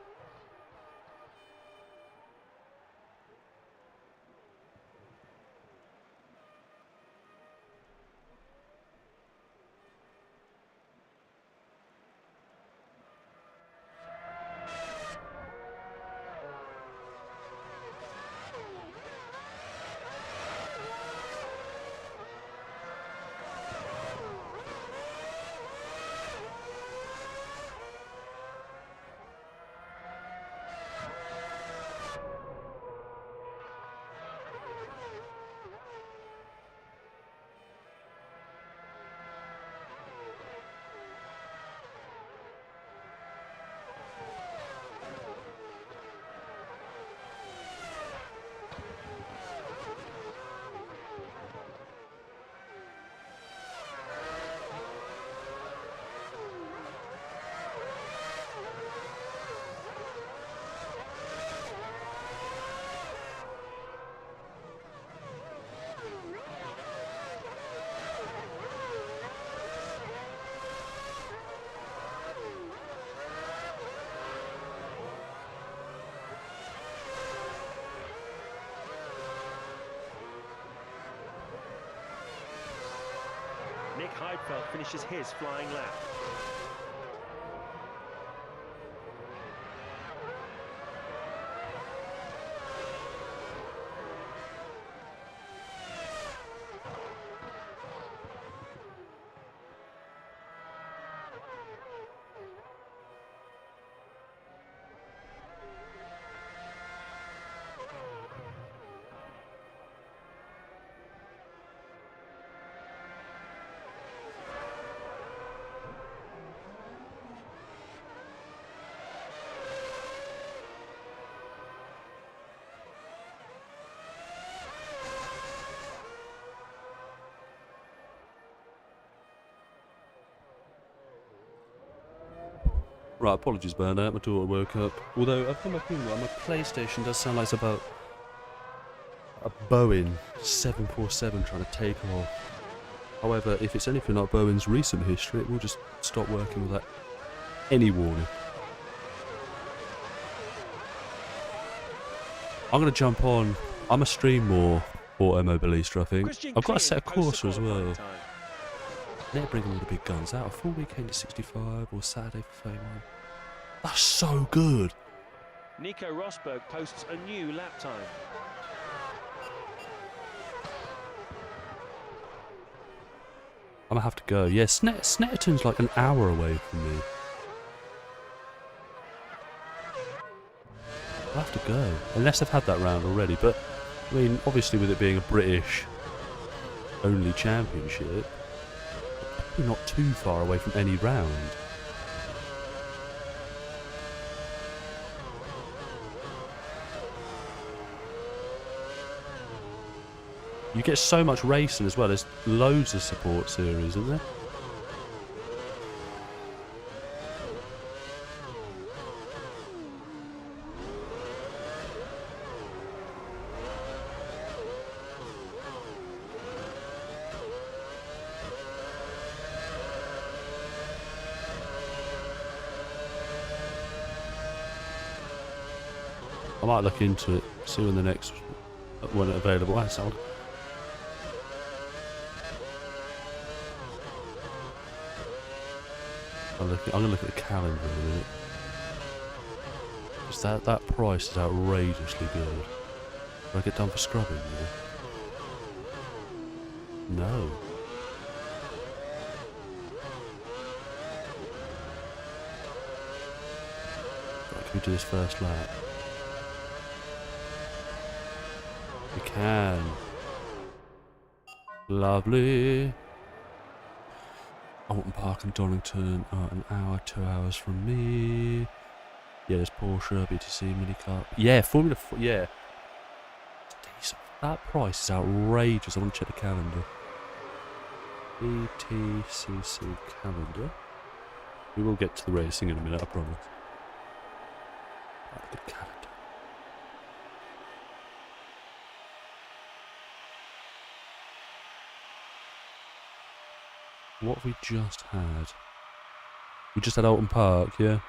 Nick Heidfeld finishes his flying lap. Right, apologies about that. My daughter woke up. Although I've come back in, my PlayStation does sound like it's about a Boeing 747 trying to take off. However, if it's anything like Boeing's recent history, it will just stop working without any warning. I'm going to jump on. I'm a stream more Automobilista, I think. Christian I've got a Keen set of posts the Corsa as well. qualifying time. They're bringing all the big guns out. A full weekend at 65 or Saturday for 31. That's so good. Nico Rosberg posts a new lap time. I'm going to have to go. Yeah, Snetterton's like an hour away from me. I'll have to go. Unless I've had that round already. But, I mean, obviously with it being a British only championship, probably not too far away from any round. You get so much racing as well. There's loads of support series, isn't there? I might look into it, see when the next one available. That's odd. I'm gonna look at the calendar in a minute. Because that price is outrageously good. Do I get done for scrubbing? Yeah? No. Right, can we do this first lap? We can. Lovely. Alton Park and Donington are an hour, 2 hours from me. Yeah, there's Porsche, BTC, Mini Cup. Yeah, Formula 4, yeah. It's decent. That price is outrageous. I want to check the calendar. BTCC calendar. We will get to the racing in a minute, I promise. Right, good calendar. What have we just had? We just had Alton Park, yeah?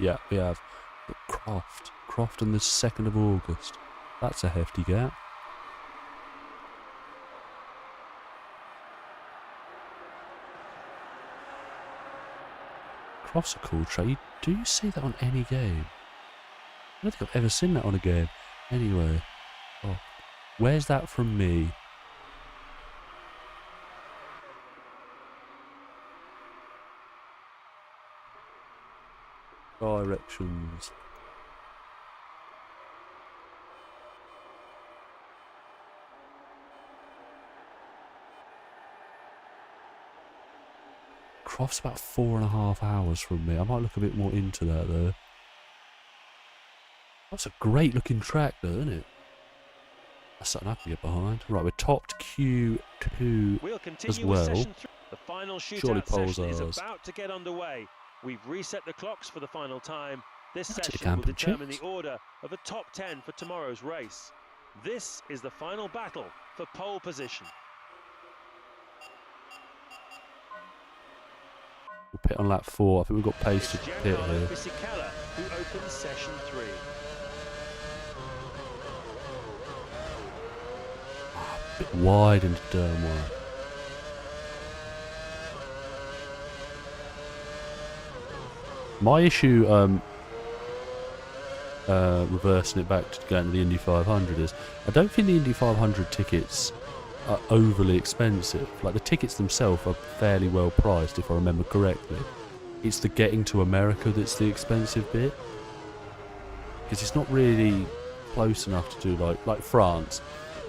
Yeah, we have. But Croft on the 2nd of August. That's a hefty gap. Croft's a cool track. Do you see that on any game? I don't think I've ever seen that on a game. Anyway. Oh, where's that from me? Directions. Croft's about 4.5 hours from me. I might look a bit more into that though. That's a great looking track though, isn't it? That's something I can get behind. Right, we're topped Q2 We'll continue as with well. session 3. The final Surely shootout pole's session is ours. about to get underway. We've reset the clocks for the final time. This That's the session will determine championships. the order of the top 10 for tomorrow's race. This is the final battle for pole position. We'll pit on lap 4. I think we've got pace It's to pit Giancarlo here. Fisichella who opens session 3. A bit wide into turn 1. My issue, reversing it back to going to the Indy 500 is, I don't think the Indy 500 tickets are overly expensive. Like, the tickets themselves are fairly well priced, if I remember correctly. It's the getting to America that's the expensive bit. Because it's not really close enough to do, like France.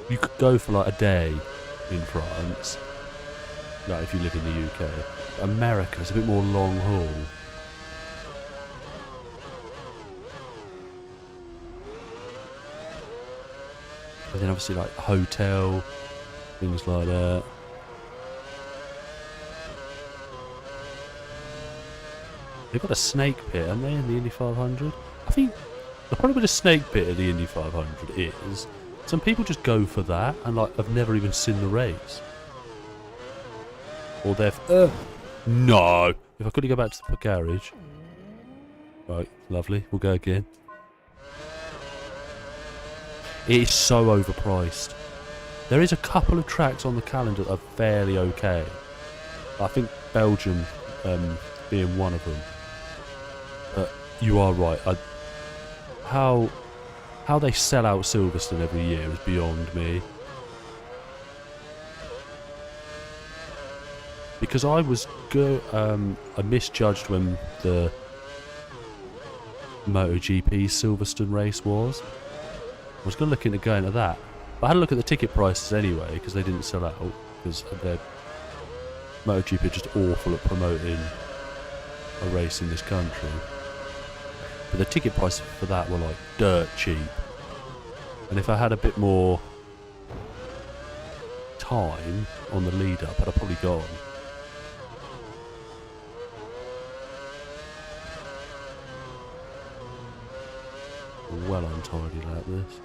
You could go for like a day in France, like if you live in the UK. America's a bit more long haul. And then obviously like hotel, things like that. They've got a snake pit, haven't they, in the Indy 500? I think the problem with a snake pit at the Indy 500 is some people just go for that and like have never even seen the race. Or they've... no! If I could go back to the garage. Right, lovely. We'll go again. It is so overpriced. There is a couple of tracks on the calendar that are fairly okay. I think Belgium being one of them. But you are right. How they sell out Silverstone every year is beyond me. Because I misjudged when the MotoGP Silverstone race was. I was going to look into going to that. But I had a look at the ticket prices anyway, because they didn't sell out. Because their MotoGP are just awful at promoting a race in this country. But the ticket prices for that were like dirt cheap. And if I had a bit more time on the lead up, I'd have probably gone. Well untidy like this.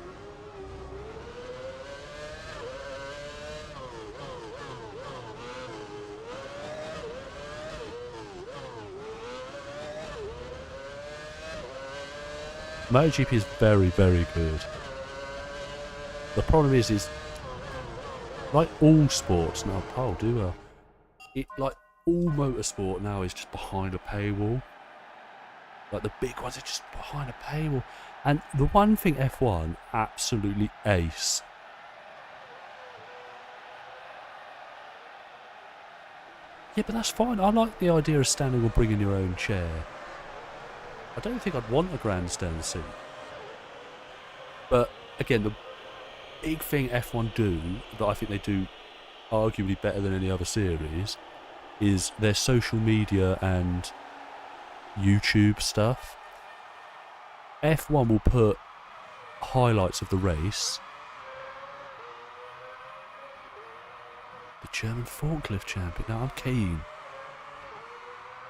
MotoGP is very, very good. The problem is like all sports now. Oh, like all motorsport now is just behind a paywall. Like the big ones are just behind a paywall. And the one thing F1 absolutely ace. Yeah, but that's fine. I like the idea of standing or bringing your own chair. I don't think I'd want a grandstand seat. But again, the big thing F1 do, that I think they do arguably better than any other series, is their social media and YouTube stuff. F1 will put highlights of the race. The German forklift champion. Now I'm keen.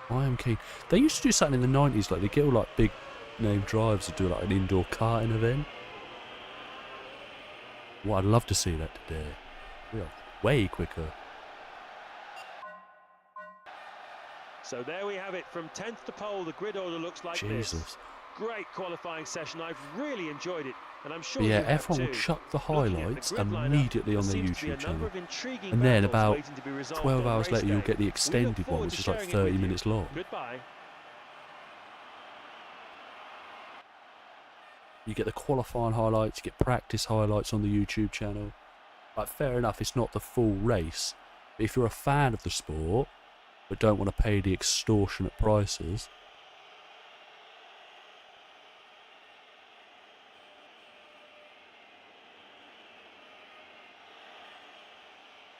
I am keen. They used to do something in the 90s, like they get all like big name drivers to do like an indoor karting event. Well, I'd love to see that today. We are way quicker. So there we have it. From 10th to pole, the grid order looks like Jesus. this. Great qualifying session. I've really enjoyed it, and I'm sure But yeah, you have F1 will too. chuck the Looking at the highlights grid lineup, immediately on there their seems to be a YouTube number channel. of intriguing And then battles about waiting to be resolved 12 on hours race later, you'll day. get the We look extended one, forward which to is like sharing it 30 with you. minutes long. Goodbye. You get the qualifying highlights, you get practice highlights on the YouTube channel. Like, fair enough, it's not the full race. But if you're a fan of the sport, but don't want to pay the extortionate prices,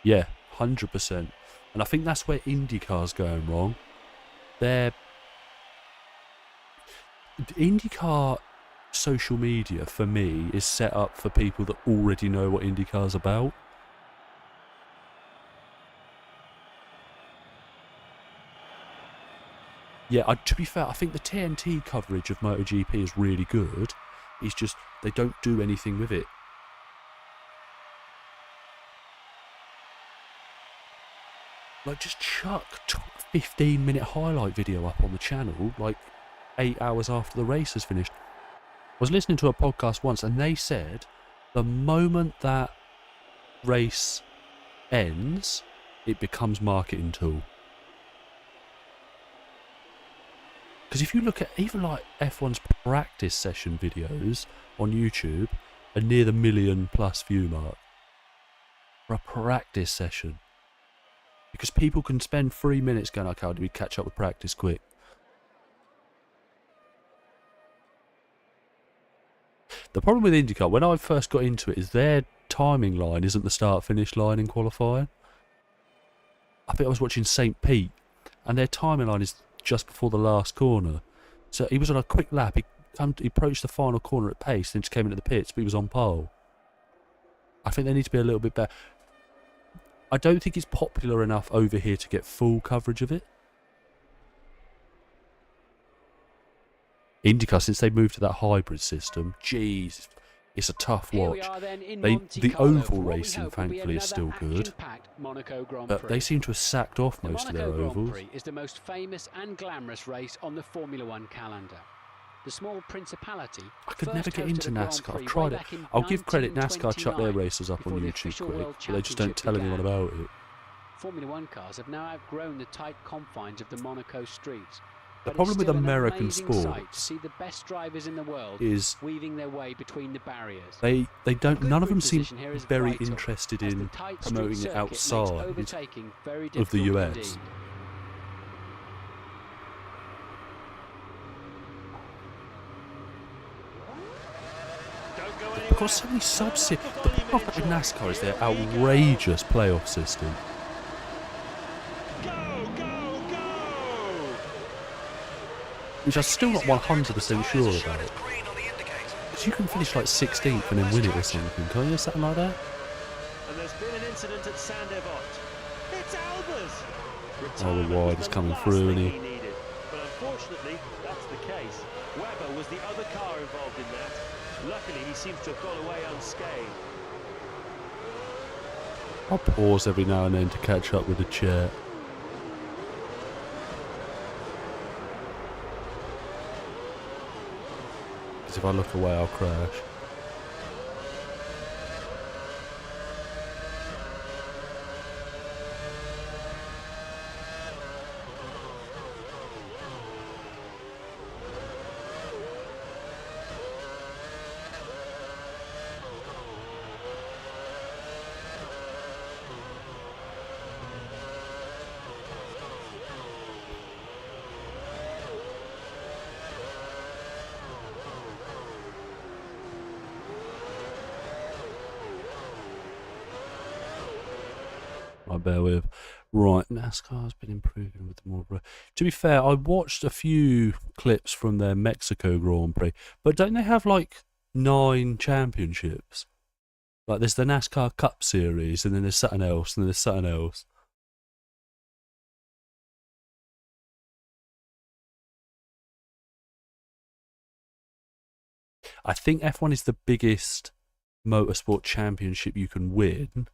yeah, 100%. And I think that's where IndyCar's going wrong. IndyCar social media, for me, is set up for people that already know what IndyCar's about. Yeah, to be fair, I think the TNT coverage of MotoGP is really good. It's just, they don't do anything with it. Like, just chuck 15-minute highlight video up on the channel, like 8 hours after the race has finished. I was listening to a podcast once, and they said the moment that race ends, it becomes marketing tool. Because if you look at even like F1's practice session videos on YouTube, are near the 1 million+ view mark for a practice session. Because people can spend 3 minutes going, okay, how do we catch up with practice quick? The problem with IndyCar, when I first got into it, is their timing line isn't the start-finish line in qualifying. I think I was watching St. Pete, and their timing line is just before the last corner. So he was on a quick lap, he approached the final corner at pace, then just came into the pits, but he was on pole. I think they need to be a little bit better. I don't think it's popular enough over here to get full coverage of it. IndyCar, since they moved to that hybrid system, jeez, it's a tough watch. The oval racing, thankfully, is still good, but they seem to have sacked off most of their ovals. Grand Prix is the most famous and glamorous race on the Formula One calendar. The small principality. I could never get into NASCAR. I've tried it. I'll give credit, NASCAR chuck their races up on YouTube quick, but they just don't tell anyone about it. Formula One cars have now outgrown the tight confines of the Monaco streets. The problem with American sports see the best drivers in the world is weaving their way between the barriers. They don't. None of them seem very interested in promoting it outside of the US. Because so many the problem with NASCAR is their outrageous playoff system. Which I'm still not 100% sure about. Because you can finish like 16th and then win it or something, can't you? Something like that? And there's been an incident at Saint Devot. It's Albers! Oh, the wide is coming through, and he needed. But unfortunately, that's the case. Webber was the other car involved in that. Luckily, he seems to have got away unscathed. I'll pause every now and then to catch up with the chat. Because if I look away, I'll crash. I bear with. Right, NASCAR's been improving with more. To be fair, I watched a few clips from their Mexico Grand Prix, but don't they have like 9 championships? Like there's the NASCAR Cup Series, and then there's something else, and then there's something else. I think F1 is the biggest motorsport championship you can win.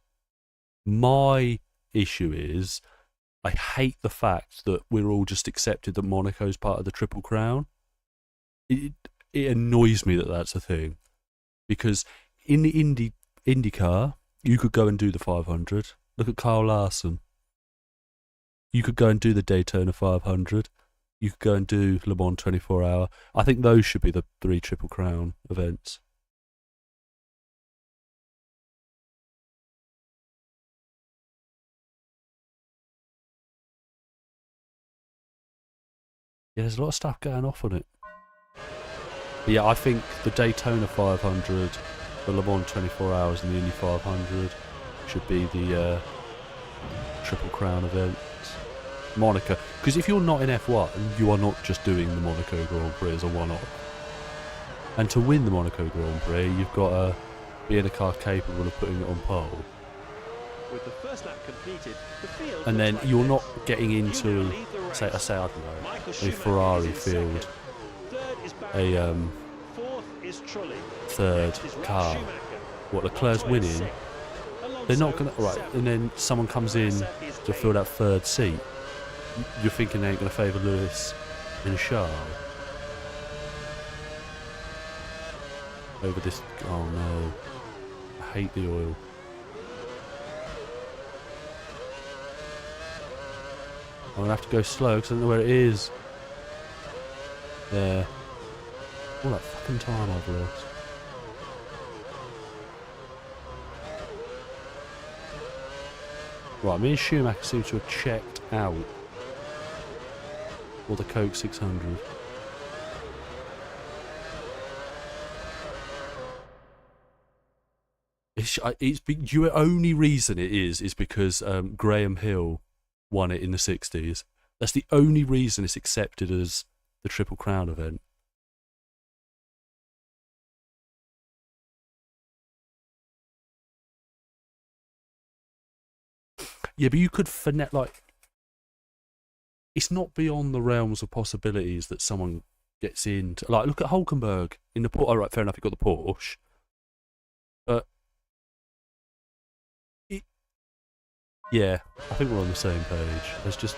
My issue is I hate the fact that we're all just accepted that Monaco's part of the Triple Crown. It annoys me that that's a thing, because in the IndyCar you could go and do the 500. Look at Kyle Larson. You could go and do the Daytona 500. You could go and do Le Mans 24 Hour. I think those should be the 3 Triple Crown events. Yeah, there's a lot of stuff going off on it. But yeah, I think the Daytona 500, the Le Mans 24 Hours, and the Indy 500 should be the Triple Crown events. Monaco, because if you're not in F1, you are not just doing the Monaco Grand Prix as a one-off. And to win the Monaco Grand Prix, you've got to be in a car capable of putting it on pole. With the first lap completed, the field And then looks like you're this. not getting You into, now lead the race. say I don't know, Michael a Schumacher Ferrari is in field, second. Third is a Barrichello. Fourth is Trulli. third Next is Ralf car. Schumacher. What, Leclerc's Montoya winning? sixth. They're not Alonso going to, right, seventh. and then someone comes in Massa is to fill that eighth. third seat. You're thinking they ain't going to favour Lewis and Charles over this. Oh no, I hate the oil. I'm going to have to go slow because I don't know where it is. There. All that fucking time I've lost. Right, me and Schumacher seem to have checked out. Or the Coke 600. Your only reason it is because Graham Hill won it in the 60s. That's the only reason it's accepted as the Triple Crown event. Yeah, but you could finesse, like, it's not beyond the realms of possibilities that someone gets into. Like, look at Hulkenberg in the Porsche. Oh, right, fair enough, he got the Porsche. But, yeah, I think we're on the same page. There's just,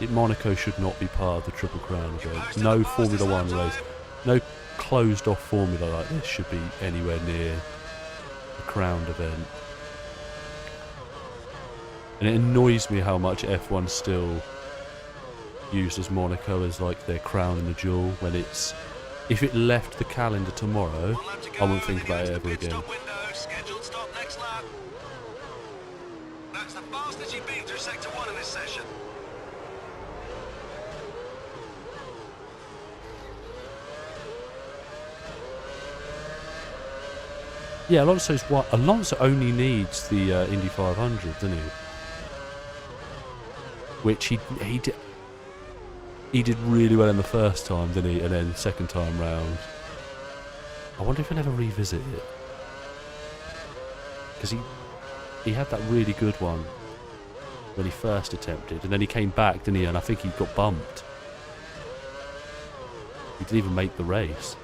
Monaco should not be part of the Triple Crown event. No Formula One race, no closed off formula like this should be anywhere near the crowned event. And it annoys me how much F1 still uses Monaco as like their crown in the jewel, when it's, if it left the calendar tomorrow, I wouldn't think about it ever again. Scheduled stop next lap. That's the fastest you've been through sector 1 in this session. Yeah, Alonso only needs the Indy 500, doesn't he? Which he did really well in the first time, didn't he? And then second time round, I wonder if he'll ever revisit it, because he had that really good one when he first attempted, and then he came back, didn't he? And I think he got bumped. He didn't even make the race.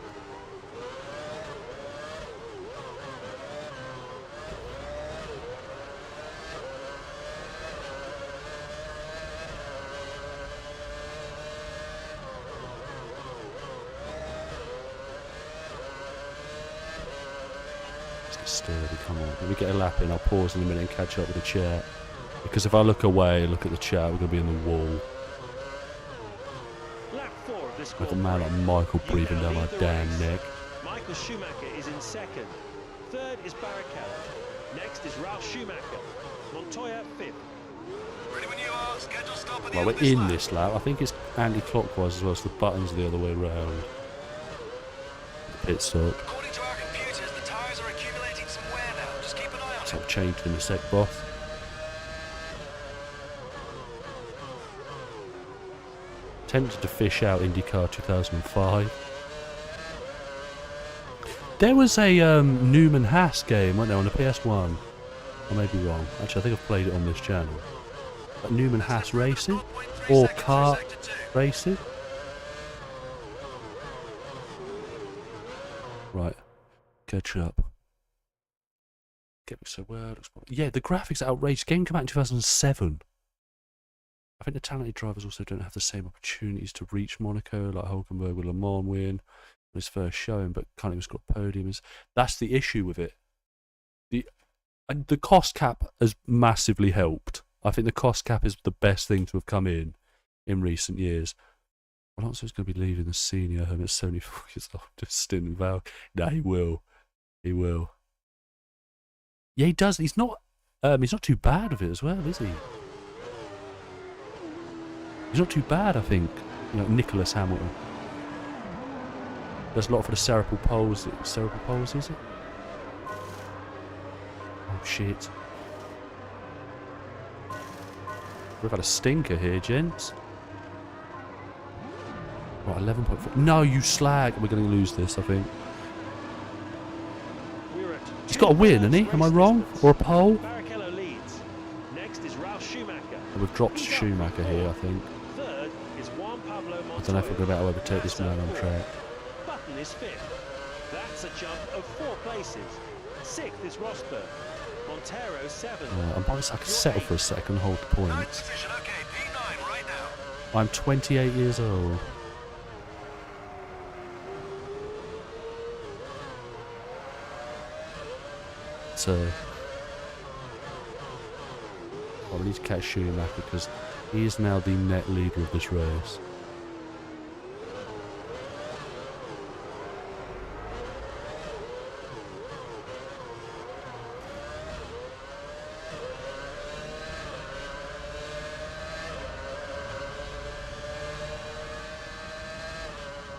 Let's get sturdy, come on. Let me get a lap in. I'll pause in a minute and catch up with the chat. Because if I look away and look at the chat, we're going to be in the wall. Lap 4 of this Like a man like Michael breathing down my damn neck. Michael Schumacher is in second. Third is Barrichello. Next is Ralf Schumacher. Montoya fifth. Ready when you are. Scheduled stop at the Well, end we're of this in lap. this lap. I think it's anti-clockwise as well, so the button's the other way round. Pit stop. According to our computers, the tyres are accumulating some wear now. Just keep an eye on So it. I'll change in a sec, boss. Tempted to fish out IndyCar 2005. There was a Newman Haas game, wasn't there, on the PS1? I may be wrong. Actually, I think I've played it on this channel. Like Newman Haas Racing? 0.3 Or seconds kart through sector 2. racing? Right. Catch up. Get me so well. Yeah, the graphics are outrageous. Game came out in 2007. I think the talented drivers also don't have the same opportunities to reach Monaco, like Hulkenberg with Le Mans win on his first showing, but can't even score podiums. That's the issue with it. The cost cap has massively helped. I think the cost cap is the best thing to have come in recent years. Alonso's going to be leaving the senior home at 74 years old. Just stint Val. No, he will. He will. Yeah, he does. He's not too bad with it as well, is he? He's not too bad, I think. You know, Nicholas Hamilton. Does a lot for the cerebral palsy. Cerebral palsy, is it? Oh, shit. We've had a stinker here, gents. Right, 11.4. No, you slag. We're going to lose this, I think. He's got a win, hasn't he? Am I wrong? Or a pole? Barrichello leads. Next is Ralf Schumacher. We've dropped Schumacher here, I think. Third is Juan Pablo Montoya. I don't know if we're going to be able to overtake this man on track. Button is fifth. That's a jump of 4 places. Sixth is Rosberg. Montero seventh. I can settle for a second, hold the Ninth points. position, okay, P9 right now. I'm 28 years old. So, we need to catch Schumacher because he is now the net leader of this race.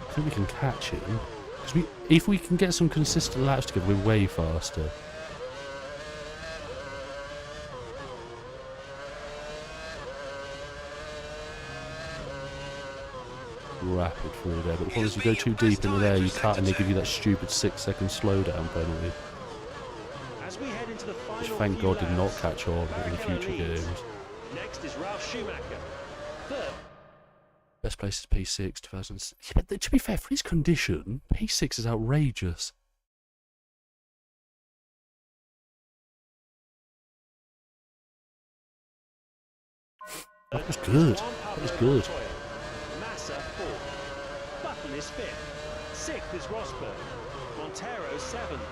I think we can catch him. Because if we can get some consistent laps together, we're way faster. Rapid through there, but the problem is you go too deep into there, you cut and they give you that stupid 6-second slowdown penalty. As we head into the final Which thank few God did not laps, catch on in Barrichello future leads. games. Next is Ralf Schumacher. Third. Best place is P6, 2000. Yeah, but to be fair, for his condition, P6 is outrageous. That was good. That was good. Massa fourth. Button is fifth. Sixth is Rosberg. Montero seventh.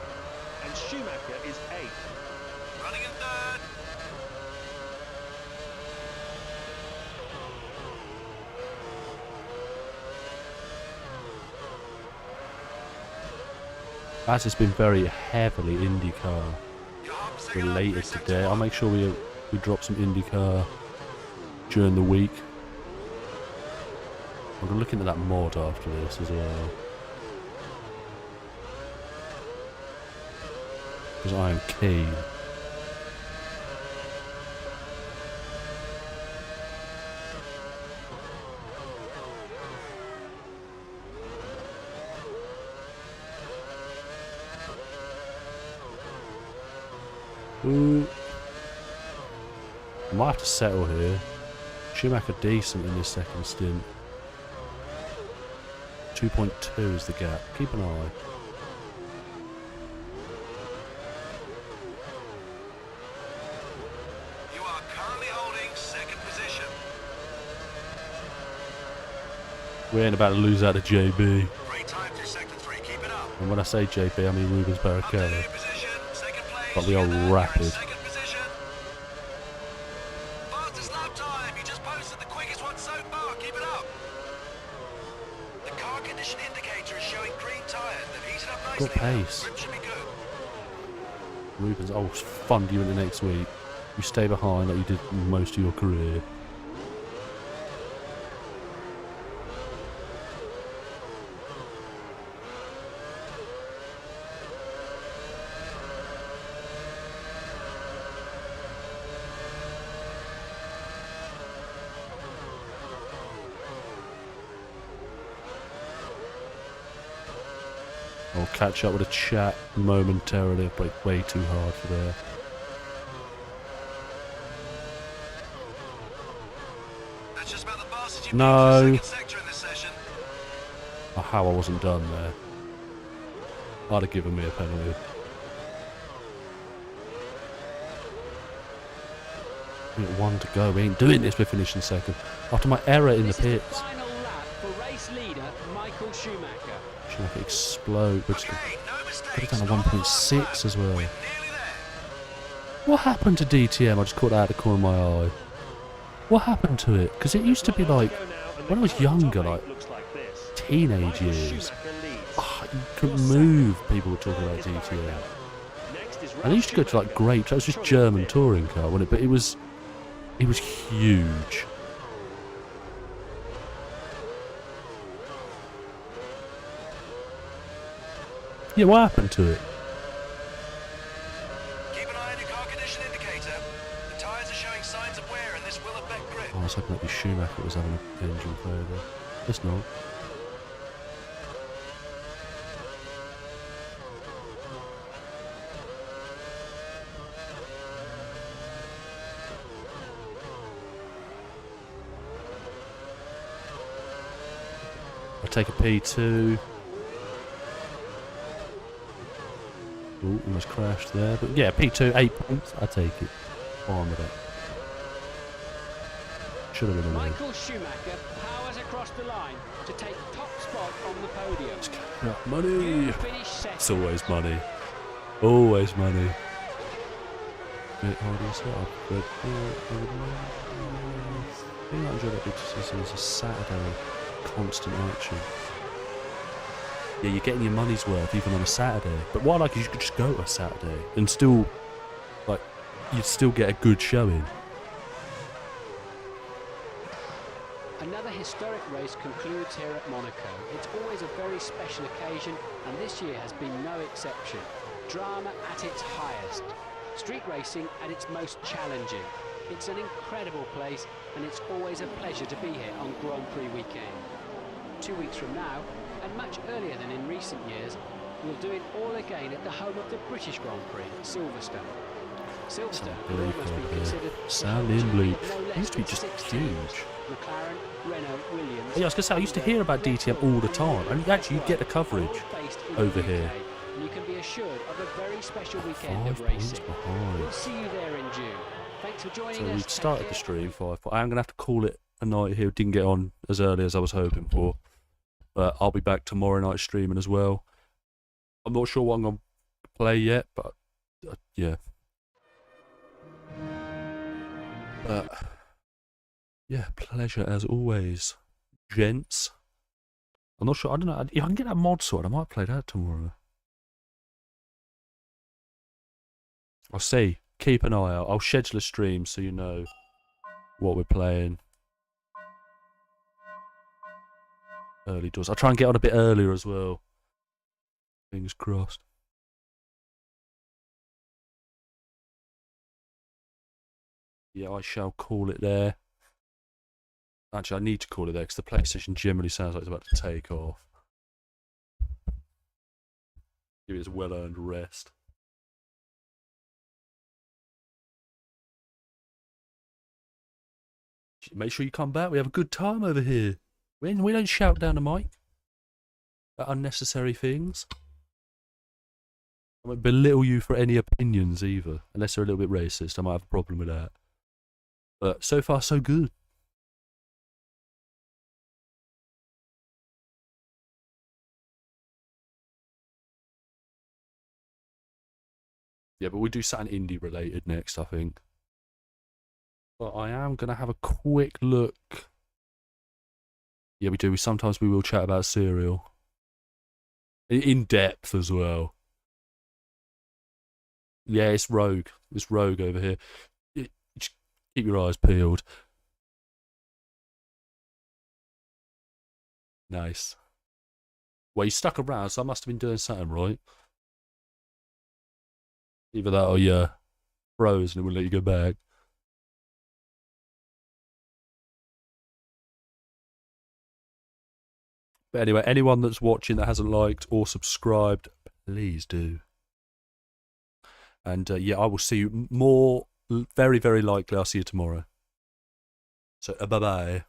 And Schumacher is eighth. Running in third. As has been very heavily IndyCar You're opposite related up through today. sector I'll 1. make sure we drop some IndyCar during the week. I'm going to look into that mod after this as well. Because I am keen. Ooh. I might have to settle here. Schumacher decent in his second stint. 2.2 is the gap. Keep an eye. You are currently holding second position. We ain't about to lose out to JB. Great time through sector 3, keep it up. And when I say JB, I mean Rubens Up to Barrichello. new position, But we are You're in rapid. second position. Fastest lap time. You just posted the quickest one so far. Keep it up. The car condition indicator is showing green tyres. They've heated up nicely. Got pace. Grip should be good. Rubens, I'll fund you into next week. You stay behind like you did most of your career. I'll catch up with a chat momentarily. I've played way too hard for there. That's just about the fastest you've No. been for the second sector in this session. Oh, how I wasn't done there. I'd have given me a penalty. We got one to go. We ain't doing this. We're finishing second. After my error in the This is the pits. final lap for race leader Michael Schumacher. Should have explode. We're just Okay, no mistakes. put it down to Not on the last 1.6 lap. as well. We're nearly there. What happened to DTM? I just caught that out of the corner of my eye. What happened to it? Because it used to be like, when I was younger, like teenage years, you couldn't move. People were talking about DTM. And I used to go to like great. That was just German touring car, wasn't it? But it was huge. Yeah, what happened to it? Keep an eye on your car condition indicator. The tyres are showing signs of wear and this will affect grip. Oh, I was hoping that Schumacher was having an engine failure. It's not. I'll take a P2. Ooh, almost crashed there. But yeah, P2, 8 points. I take it. Fine with that. Should have been a win. Michael Schumacher powers across the line to take top spot on the podium. Yeah, money. You finish second. It's always money. Always money. Bit harder to set up. But I think I enjoyed that big season. It was a Saturday constant action. Yeah, you're getting your money's worth even on a Saturday. But what I like is you could just go to a Saturday and still, like, you'd still get a good showing. Another historic race concludes here at Monaco. It's always a very special occasion, and this year has been no exception. Drama at its highest. Street racing at its most challenging. It's an incredible place, and it's always a pleasure to be here on Grand Prix weekend. 2 weeks from now, and much earlier than in recent years, we'll do it all again at the home of the British Grand Prix, Silverstone. Silverstone will almost be considered Sound in blue. It used to be just huge. Mclaren, Renault, Williams. Yeah, I was going to say, I used to hear about DTM all the time, and actually you'd get the coverage all based in over the here. UK, and you can be assured of a very special weekend 5 of points racing. behind. We'll see you there in June. Thanks for joining So us. we Take started care. the stream 5. I am going to have to call it a night here. Didn't get on as early as I was hoping for. But I'll be back tomorrow night streaming as well. I'm not sure what I'm going to play yet, but yeah. But yeah, pleasure as always, gents. I'm not sure. I don't know. If I can get that mod sword, I might play that tomorrow. I'll see. Keep an eye out. I'll schedule a stream so you know what we're playing. Early doors. I'll try and get on a bit earlier as well. Fingers crossed. Yeah, I shall call it there. Actually, I need to call it there because the PlayStation generally sounds like it's about to take off. Give it its well-earned rest. Make sure you come back. We have a good time over here. We don't shout down the mic about unnecessary things. I won't belittle you for any opinions either, unless they're a little bit racist. I might have a problem with that. But so far, so good. Yeah, but we do something indie related next, I think. But I am going to have a quick look. Yeah, we do. Sometimes we will chat about cereal. In depth as well. Yeah, it's Rogue. It's Rogue over here. Just keep your eyes peeled. Nice. Well, you stuck around, so I must have been doing something right. Either that or you froze and it wouldn't let you go back. But anyway, anyone that's watching that hasn't liked or subscribed, please do. And yeah, I will see you more. Very, very likely, I'll see you tomorrow. So, bye-bye.